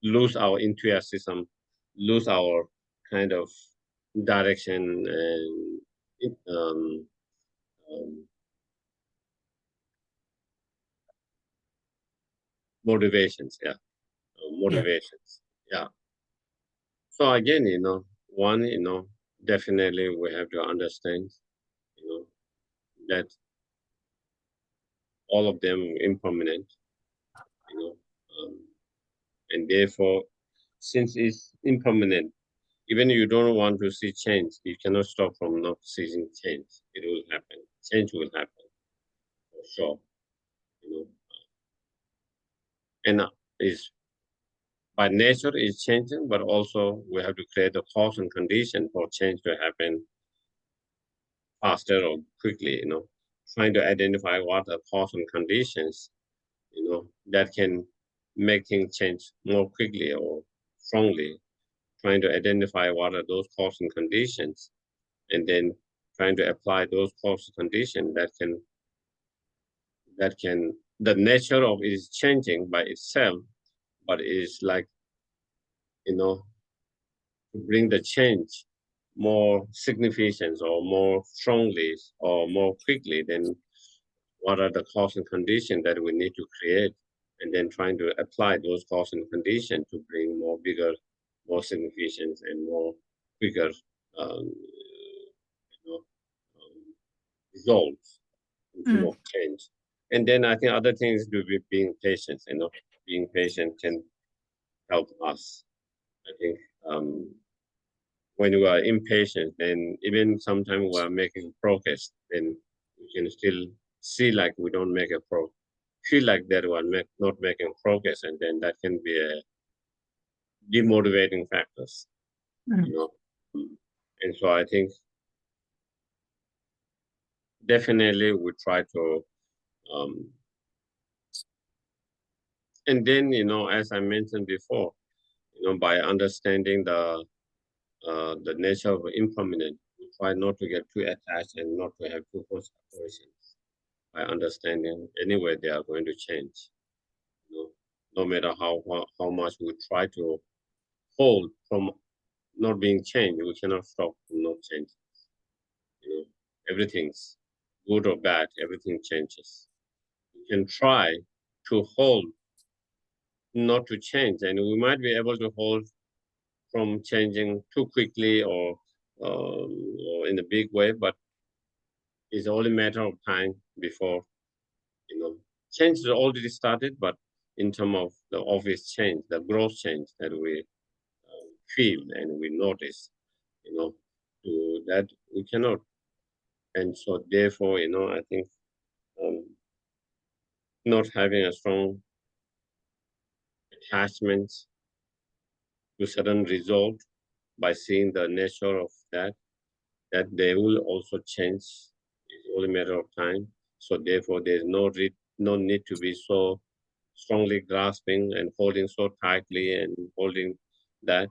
lose our enthusiasm, lose our kind of direction and um, motivations. Yeah, motivations. Yeah. So again, one, definitely we have to understand, that all of them impermanent, you know, um, and therefore, since it's impermanent, even if you don't want to see change, you cannot stop from not seeing change. It will happen. Change will happen for sure, and is by nature is changing, but also we have to create the cause and condition for change to happen faster or quickly. Trying to identify what are cause and conditions, that can make things change more quickly or strongly. Trying to identify what are those cause and conditions, and then trying to apply those cause and conditions that can the nature of it is changing by itself, but it is like, to bring the change more significant or more strongly or more quickly, then what are the cause and conditions that we need to create, and then trying to apply those cause and conditions to bring more bigger, more significant and more quicker you know, results in terms of change. And then I think other things to be being patient, being patient can help us. I think when we are impatient, then even sometimes we are making progress, then we can still see like we don't make a feel like that we are not making progress, and then that can be a demotivating factors, you know. And so I think definitely we try to, and then, as I mentioned before, by understanding the nature of impermanence, we try not to get too attached and not to have too close aspirations. By understanding anyway they are going to change. No matter how much we try to hold from not being changed, we cannot stop from not changing. Everything's good or bad, everything changes. We can try to hold not to change, and we might be able to hold from changing too quickly or in a big way, but it's only a matter of time before, change is already started, but in terms of the obvious change, the growth change that we feel and we notice, to that we cannot. And so therefore, I think not having a strong attachment to certain result by seeing the nature of that they will also change. It's only a matter of time. So therefore, there's no need to be so strongly grasping and holding so tightly and holding that.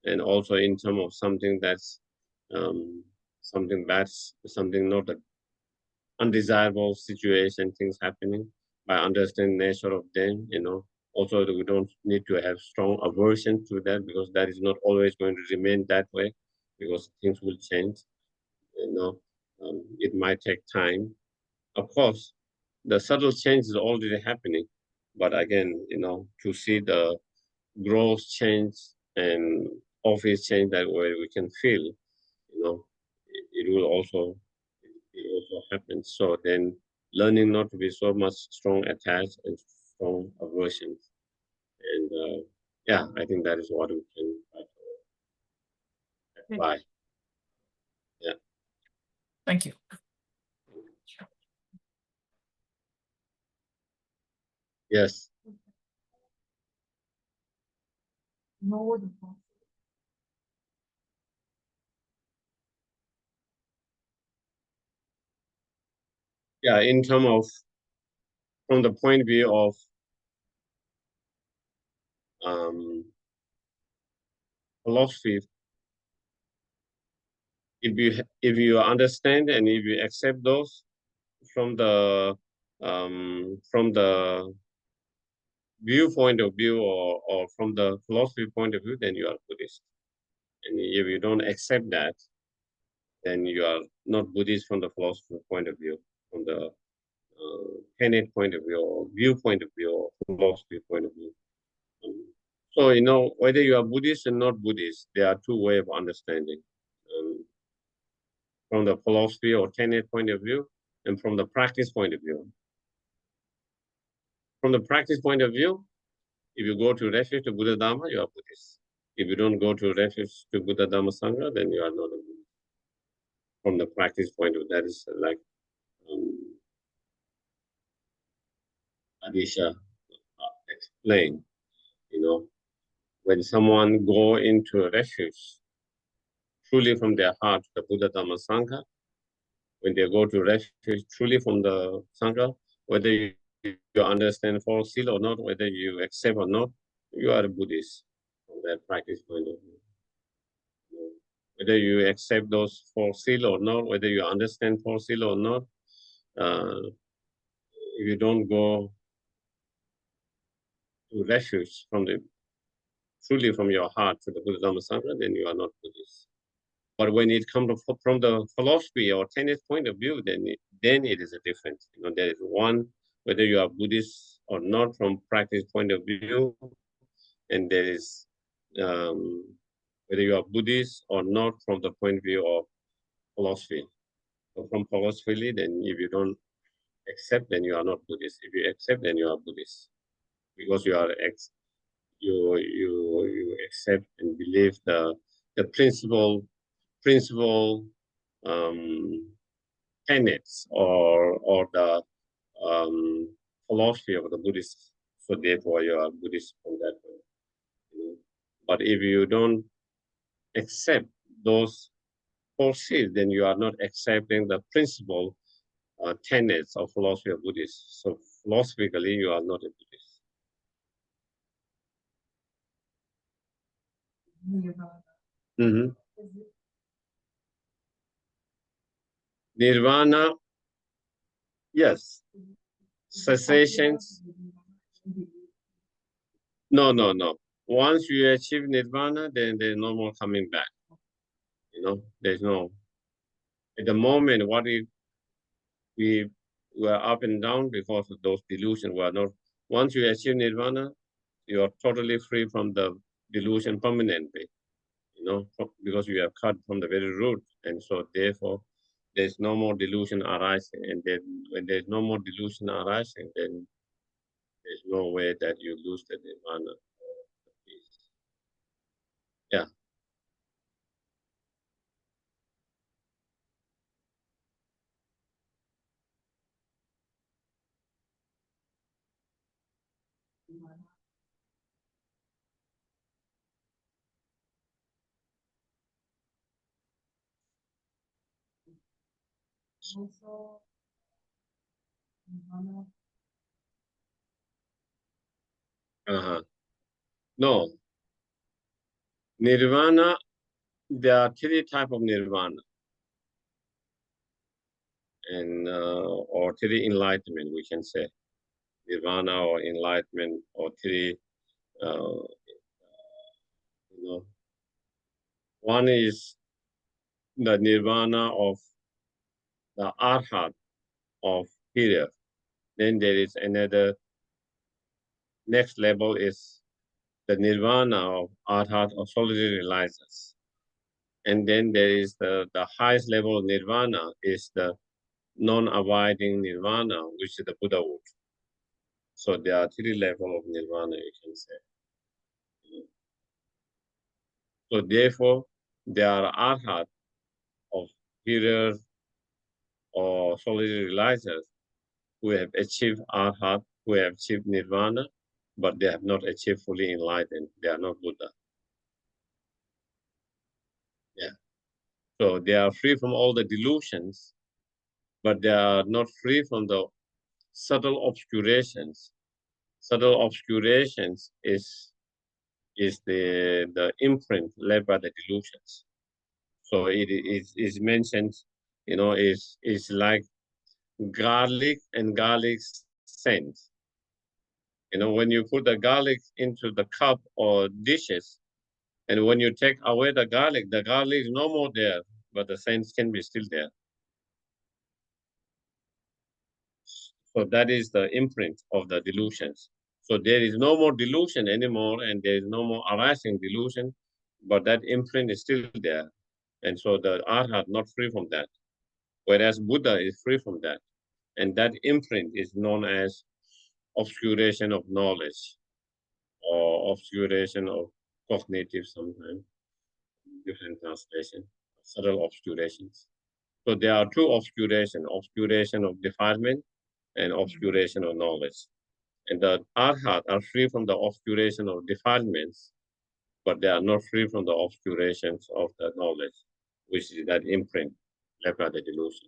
And also in terms of something that's something not a undesirable situation, things happening, by understanding nature of them, also we don't need to have strong aversion to that, because that is not always going to remain that way, because things will change, it might take time. Of course, the subtle change is already happening, but again, to see the growth change and obvious change that way we can feel, it will also happen. So then learning not to be so much strong attached and strong aversion. And yeah, I think that is what we can apply. Yeah. Thank you. Yes. Yeah, in terms of, from the point of view of philosophy, if you understand and if you accept those from the viewpoint of view, or from the philosophy point of view, then you are Buddhist. And if you don't accept that, then you are not Buddhist from the philosophy point of view, from the tenet point of view, or viewpoint of view, or philosophy point of view. So, whether you are Buddhist or not Buddhist, there are two ways of understanding. From the philosophy or tenet point of view, and from the practice point of view. From the practice point of view, if you go to refuge to Buddha Dharma, you are Buddhist. If you don't go to refuge to Buddha Dharma Sangha, then you are not a Buddhist. From the practice point of view, that is like Adisha explained, when someone go into a refuge, truly from their heart, the Buddha Dhamma Sangha, when they go to refuge truly from the Sangha, whether you understand Four Seals or not, whether you accept or not, you are a Buddhist from that practice point of view. Whether you accept those Four Seals or not, whether you understand Four Seals or not, if you don't go to refuge truly from your heart to the Buddha Dhamma Sangha, then you are not Buddhist. But when it comes from the philosophy or tenet point of view, then it is a difference. There is one, whether you are Buddhist or not from practice point of view, and there is whether you are Buddhist or not from the point of view of philosophy. So from philosophy, then if you don't accept, then you are not Buddhist. If you accept, then you are Buddhist, because you are you accept and believe the principle tenets, or the philosophy of the Buddhist. So therefore, you are Buddhist from that way. But if you don't accept those forces, then you are not accepting the principle tenets of philosophy of Buddhist. So philosophically, you are not a Buddhist. Mm-hmm. Nirvana, yes. Cessations, no, no, no. Once you achieve Nirvana, then there's no more coming back. There's no. At the moment, we were up and down because of those delusions. Were not. Once you achieve Nirvana, you are totally free from the delusion permanently. Because you have cut from the very root, and so therefore there's no more delusion arising. And then when there's no more delusion arising, then there's no way that you lose the nirvana or the peace. Yeah. Uh-huh. No, nirvana, there are three types of nirvana, and or three enlightenment, we can say. Nirvana or enlightenment or three, uh, you know. One is the nirvana of the arhat of period. Then there is another, next level is the nirvana of arhat or solitary realizers. And then there is the highest level of nirvana is the non-abiding nirvana, which is the Buddhahood. So there are three levels of nirvana, you can say. So therefore, there are arhat of period or solitary realizers who have achieved arhat, who have achieved nirvana, but they have not achieved fully enlightened. They are not Buddha. Yeah. So they are free from all the delusions, but they are not free from the subtle obscurations. Subtle obscurations is the imprint left by the delusions. So it is mentioned, is like garlic and garlic scent. When you put the garlic into the cup or dishes, and when you take away the garlic is no more there, but the scent can be still there. So that is the imprint of the delusions. So there is no more delusion anymore, and there is no more arising delusion, but that imprint is still there. And so the arhat not free from that, whereas Buddha is free from that. And that imprint is known as obscuration of knowledge or obscuration of cognitive sometimes, different translation, subtle obscurations. So there are two obscuration of defilement and obscuration of knowledge. And the arhat are free from the obscuration of defilements, but they are not free from the obscurations of the knowledge, which is that imprint left by the delusion.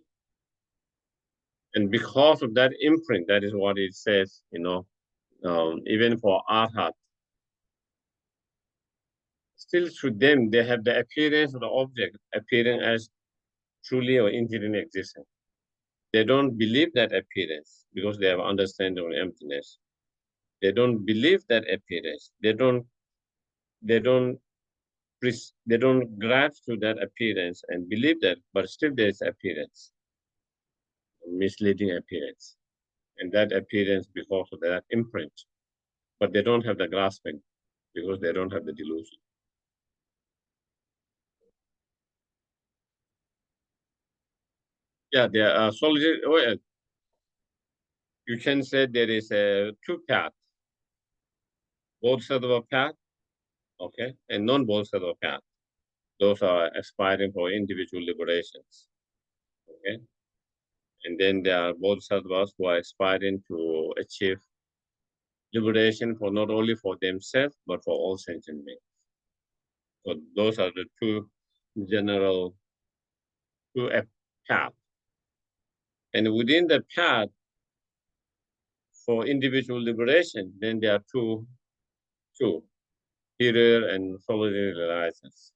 And because of that imprint, that is what it says, even for arhat, still to them, they have the appearance of the object appearing as truly or inherent existence. They don't believe that appearance because they have understanding of emptiness. They don't believe that appearance. They don't they don't grasp to that appearance and believe that, but still there is appearance, misleading appearance. And that appearance because of that imprint. But they don't have the grasping because they don't have the delusion. Yeah, there are solitary, well, you can say there is a two path, bodhisattva path, okay, and non-bodhisattva path. Those are aspiring for individual liberations, okay? And then there are bodhisattvas who are aspiring to achieve liberation for not only for themselves, but for all sentient beings. So those are the two general, two paths. And within the path for individual liberation, then there are two, interior and solitary realizers.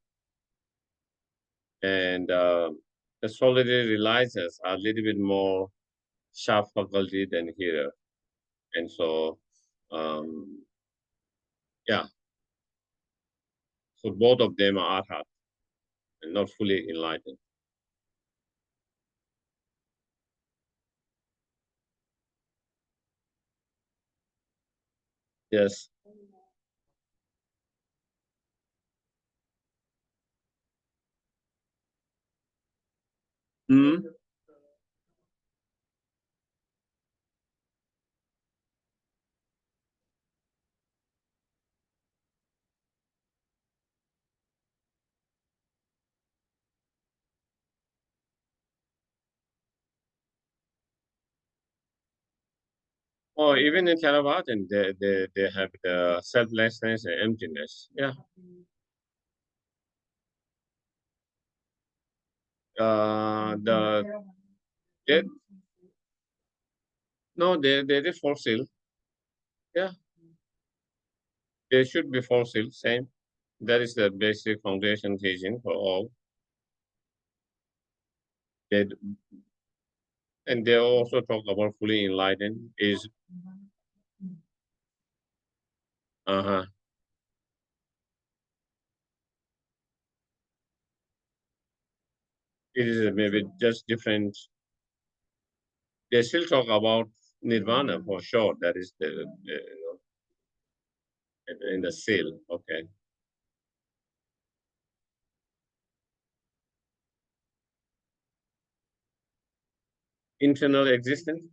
And the solitary realizers are a little bit more sharp faculty than here. And so, yeah, so both of them are arhat and not fully enlightened. Yes. Hmm? Or even in Theravada, they have the selflessness and emptiness. Yeah. They, no, they did Four Seal. Yeah, they should be Four Seal. Same. That is the basic foundation teaching for all. They, and they also talk about fully enlightened is uh-huh. It is maybe just different. They still talk about Nirvana for sure. That is in the seal. Okay. Internal existence.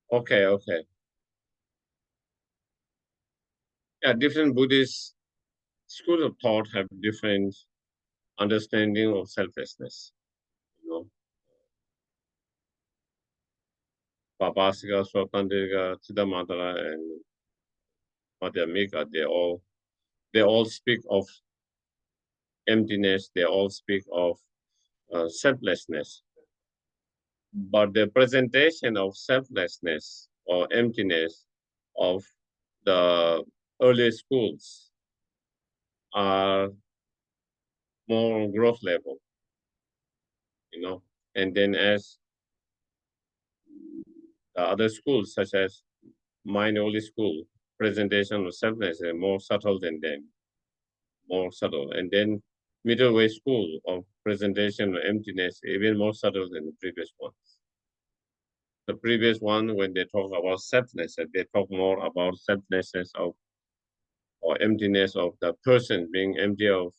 Okay, okay. Yeah, different Buddhist schools of thought have different understanding of selflessness. You know, Babasika, Swatandika, Siddhamadara, and Madhyamika, they all speak of emptiness. They all speak of selflessness. But the presentation of selflessness or emptiness of the early schools are more on growth level, you know. And then as the other schools, such as mind only school, presentation of selflessness is more subtle than them, more subtle. And then middle way school of presentation of emptiness, even more subtle than the previous ones. The previous one, when they talk about selflessness, they talk more about selflessness of or emptiness of the person being empty of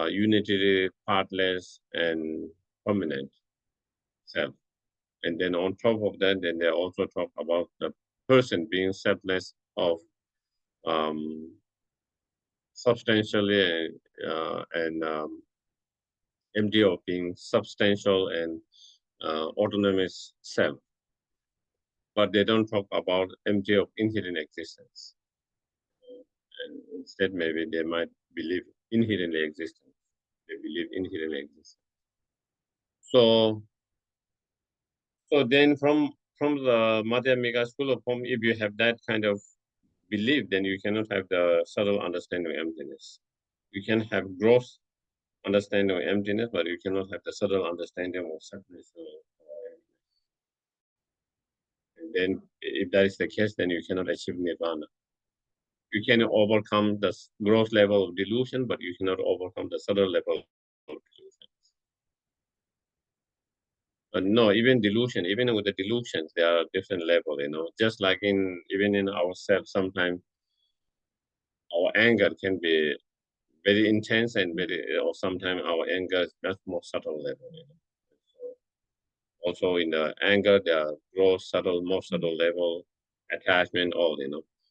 unitary, partless, and permanent self. And then on top of that, then they also talk about the person being selfless of um, substantially and empty of being substantial and autonomous self. But they don't talk about empty of inherent existence. And instead, maybe they might believe inherently existence. They believe inherently existence. So, so then from the Madhyamika school of form, if you have that kind of belief, then you cannot have the subtle understanding of emptiness. You can have gross understanding of emptiness, but you cannot have the subtle understanding of separateness. And then, if that is the case, then you cannot achieve nirvana. You can overcome the gross level of delusion, but you cannot overcome the subtle level of delusion. But no, even delusion, even with the delusions, there are different level. Just like even in ourselves, sometimes our anger can be very intense and or sometimes our anger is much more subtle level. So also in the anger, there are gross, subtle, more subtle level, attachment, all.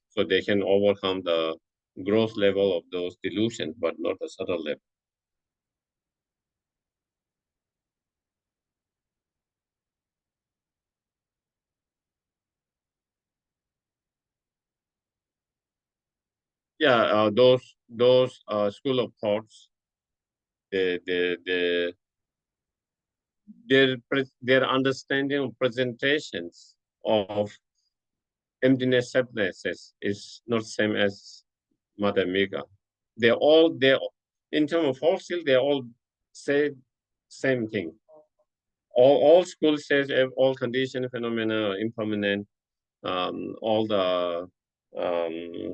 So they can overcome the gross level of those delusions, but not the subtle level. Yeah, those school of thoughts, they their understanding of presentations of emptiness, selflessness is not same as Mother Mega. They in terms of fossil, they all say same thing. All schools says all condition phenomena are impermanent. All the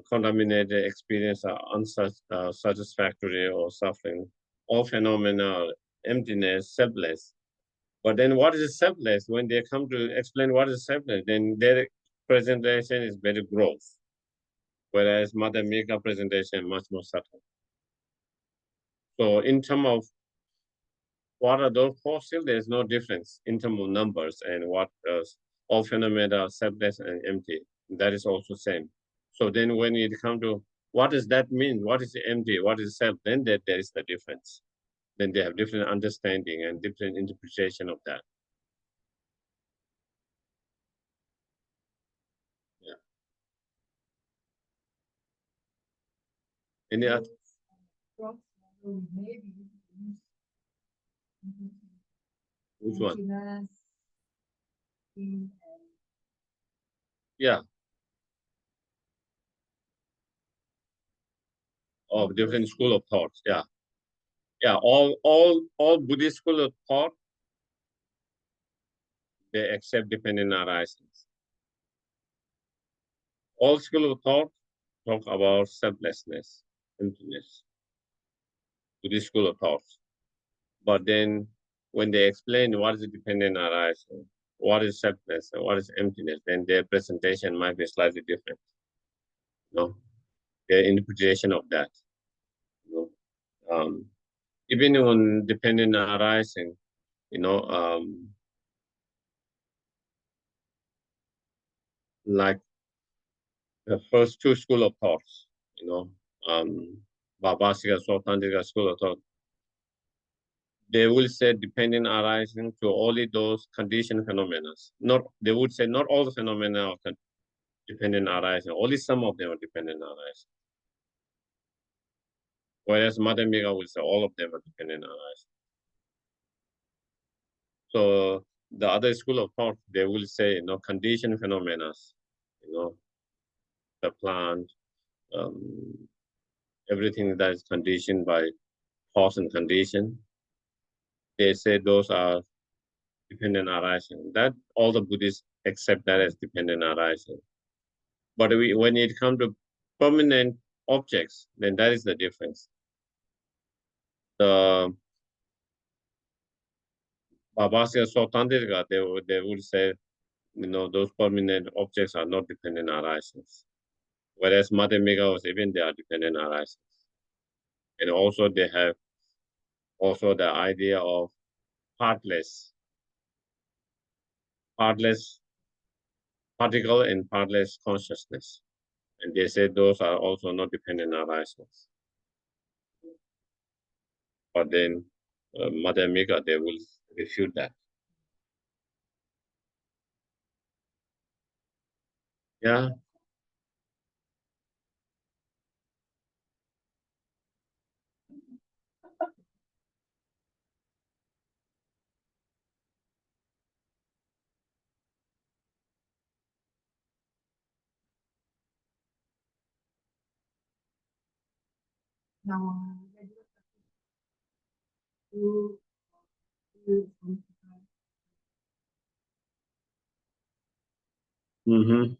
contaminated experience are unsatisfactory or suffering. All phenomena are emptiness, selfless. But then what is selfless? When they come to explain what is selfless, then their presentation is very gross. Whereas Mother Mega presentation much more subtle. So in terms of what are those fossils, there's no difference in terms of numbers and what all phenomena are selfless and empty. That is also same. So then when it come to what does that mean? What is empty? What is self? Then there is the difference. Then they have different understanding and different interpretation of that. Yeah. Any other? Which one? Yeah. Of different school of thought. Yeah. Yeah. All Buddhist school of thought, they accept dependent arisings. All school of thought talk about selflessness, emptiness. Buddhist school of thought. But then when they explain what is dependent arising, what is selfless, and what is emptiness, then their presentation might be slightly different. You know, their interpretation of that. You know, even on dependent arising, you know, like the first two school of thoughts, you know, Babasika, Sotandika school of thought, they will say dependent arising to only those conditioned phenomena. Not, they would say not all the phenomena are dependent arising, only some of them are dependent arising. Whereas Madhyamika will say all of them are dependent arising. So the other school of thought, they will say, you know, conditioned phenomena, you know, the plant, everything that is conditioned by cause and condition, they say those are dependent arising. That all the Buddhists accept that as dependent arising. But when it comes to permanent objects, then that is the difference. The Babasya Sotandika, they would say, you know, those permanent objects are not dependent arisings. Whereas Madhyamika was even they are dependent arisings. And also they have also the idea of partless particle and partless consciousness. And they say those are also not dependent arisings. But then Madhyamika, they will refute that. Yeah. Mm-hmm.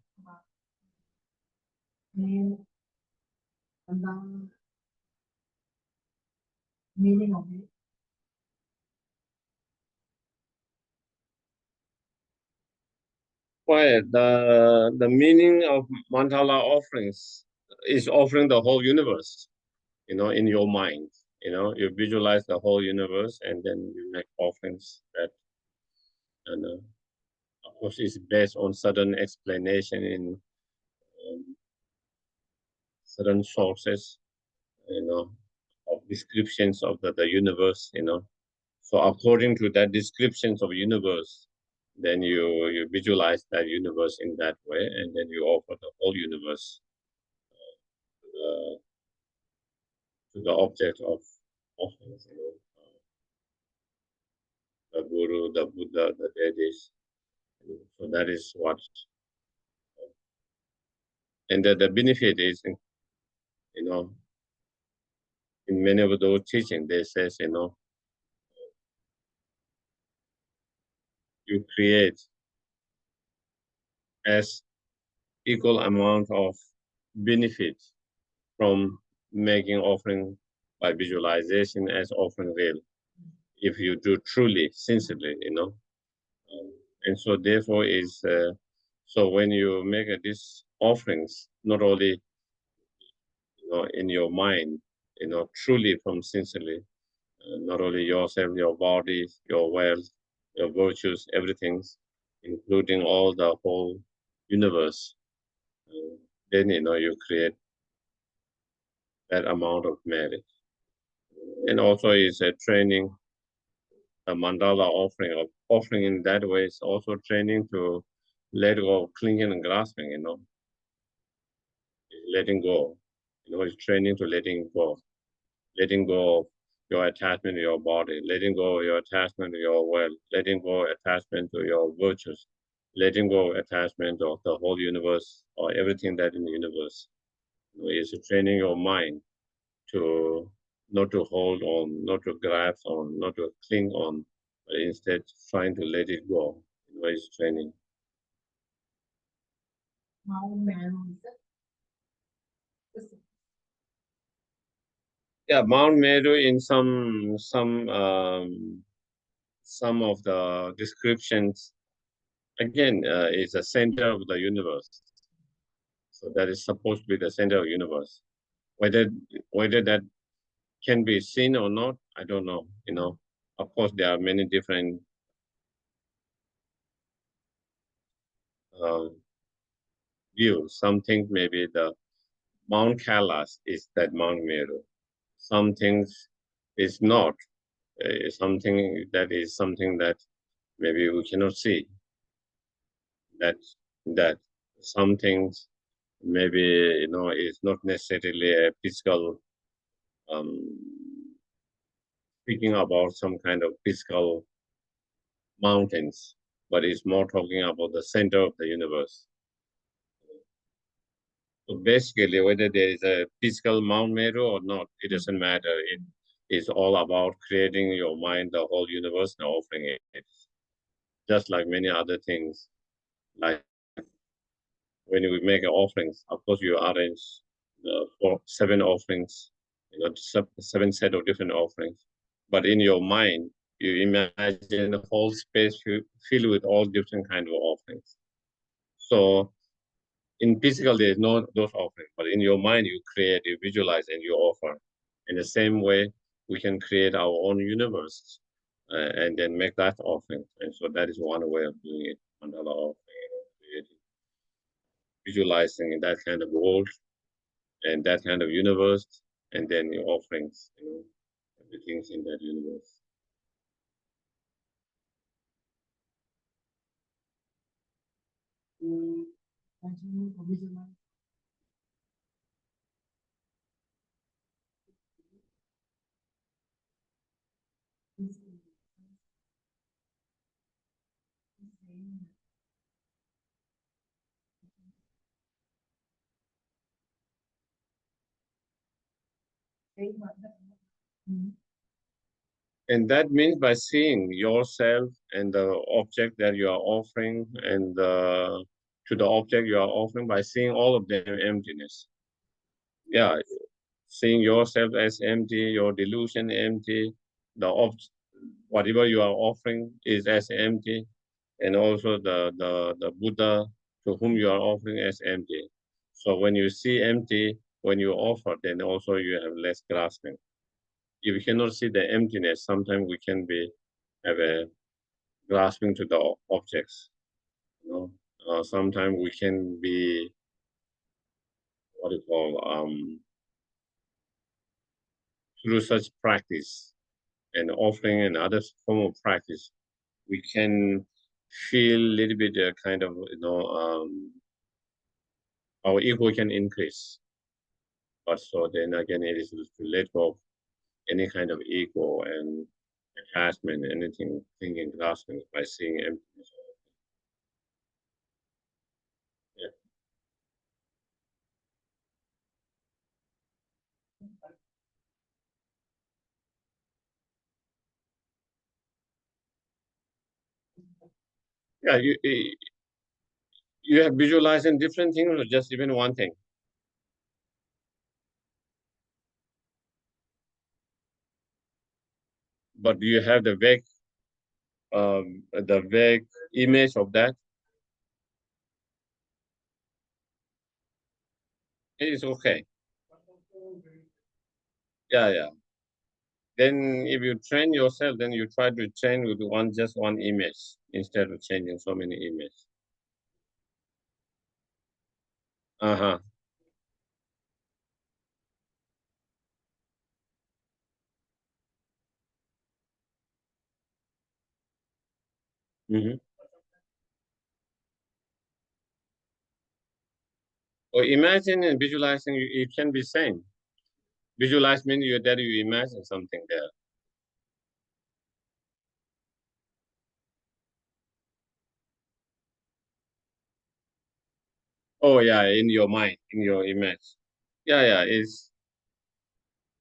Well, the meaning of mandala offerings is offering the whole universe, you know, in your mind. You know, you visualize the whole universe and then you make offerings that, and of course, is based on certain explanation in certain sources, you know, of descriptions of the universe, you know. So according to that descriptions of universe, then you visualize that universe in that way, and then you offer the whole universe to the object of offerings, you know, the Guru, the Buddha, the deities. So that is what, and the benefit is, you know, in many of those teachings, they says, you know, you create as equal amount of benefit from making offering by visualization as offering real, if you do truly, sincerely, you know. And so therefore is, so when you make these offerings, not only, you know, in your mind, you know, truly from sincerely, not only yourself, your body, your wealth, your virtues, everything, including all the whole universe, then you create that amount of merit. And also is a training, a mandala offering in that way is also training to let go of clinging and grasping, letting go. It's training to letting go of your attachment to your body, letting go of your attachment to your will, letting go of attachment to your virtues, letting go of attachment of the whole universe or everything that in the universe. It's training your mind to not to hold on, not to grasp on, not to cling on, but instead trying to let it go. It's training. Yeah, Mount Meru in some of the descriptions again is the center of the universe. So that is supposed to be the center of the universe. Whether that can be seen or not, I don't know. Of course, there are many different uh, views. Some think maybe the Mount Kailash is that Mount Meru. Some things is not. Something that is something that maybe we cannot see. That some things maybe is not necessarily a physical speaking about some kind of physical mountains, but it's more talking about the center of the universe. So basically, whether there is a physical Mount Meru or not, it doesn't matter. It is all about creating your mind, the whole universe, and offering it. Just like many other things, like when we make offerings, of course, you arrange for 7 offerings, seven set of different offerings. But in your mind, you imagine the whole space filled with all different kind of offerings. So in physical, there is no those offerings, but in your mind, you create, you visualize, and you offer. In the same way, we can create our own universe and then make that offering. And so that is one way of doing it. Another offering, visualizing in that kind of world and that kind of universe, and then your offerings, everything's in that universe. And that means by seeing yourself and the object that you are offering and to the object you are offering, by seeing all of them emptiness. Yeah, seeing yourself as empty, your delusion empty, whatever you are offering is as empty, and also the Buddha to whom you are offering as empty. So when you see empty, when you offer, then also you have less grasping. If we cannot see the emptiness, sometimes we can have a grasping to the objects. Sometimes we can be what do you call through such practice and offering and other form of practice, we can feel a little bit kind of our ego can increase. But so then again, it is to let go of any kind of ego and attachment, anything, thinking, grasping by seeing emptiness. Yeah. Yeah, you have visualizing different things or just even one thing? But do you have the vague image of that? It is okay. Yeah, yeah. then if you train yourself, then you try to train with just one image instead of changing so many images. Uh-huh. Mm-hmm. Or imagine and visualizing, it can be same. Visualize means you imagine something there. Oh yeah, in your mind, in your image. Yeah, yeah,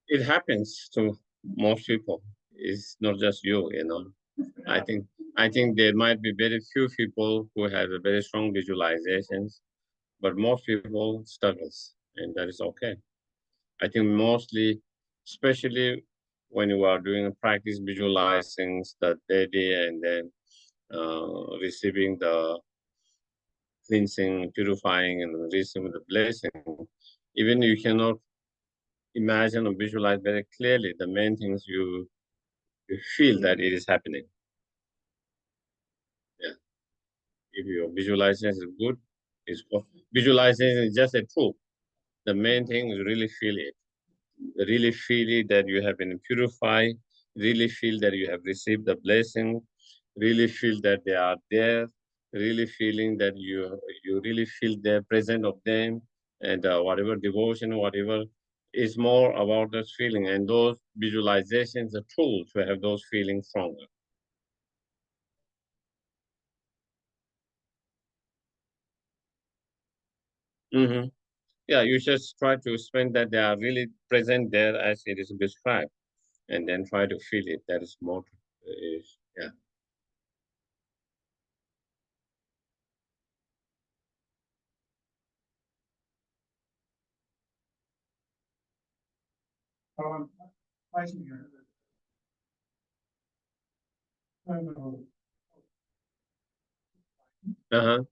it happens to most people. It's not just you, you know. I think I think there might be very few people who have a very strong visualizations, but most people struggles, and that is okay. I think mostly, especially when you are doing a practice visualizing the deity and then receiving the cleansing, purifying, and receiving the blessing, even you cannot imagine or visualize very clearly the main things you feel that it is happening. Yeah. If your visualization is good, visualization is just a tool. The main thing is really feel it. Really feel it that you have been purified, really feel that you have received the blessing, really feel that they are there, really feeling that you really feel the presence of them, and whatever devotion, whatever is more about this feeling, and those visualizations are tools to have those feelings stronger. Mm-hmm. Yeah, you just try to spend that they are really present there as it is described, and then try to feel it. That is more, yeah. Uh-huh.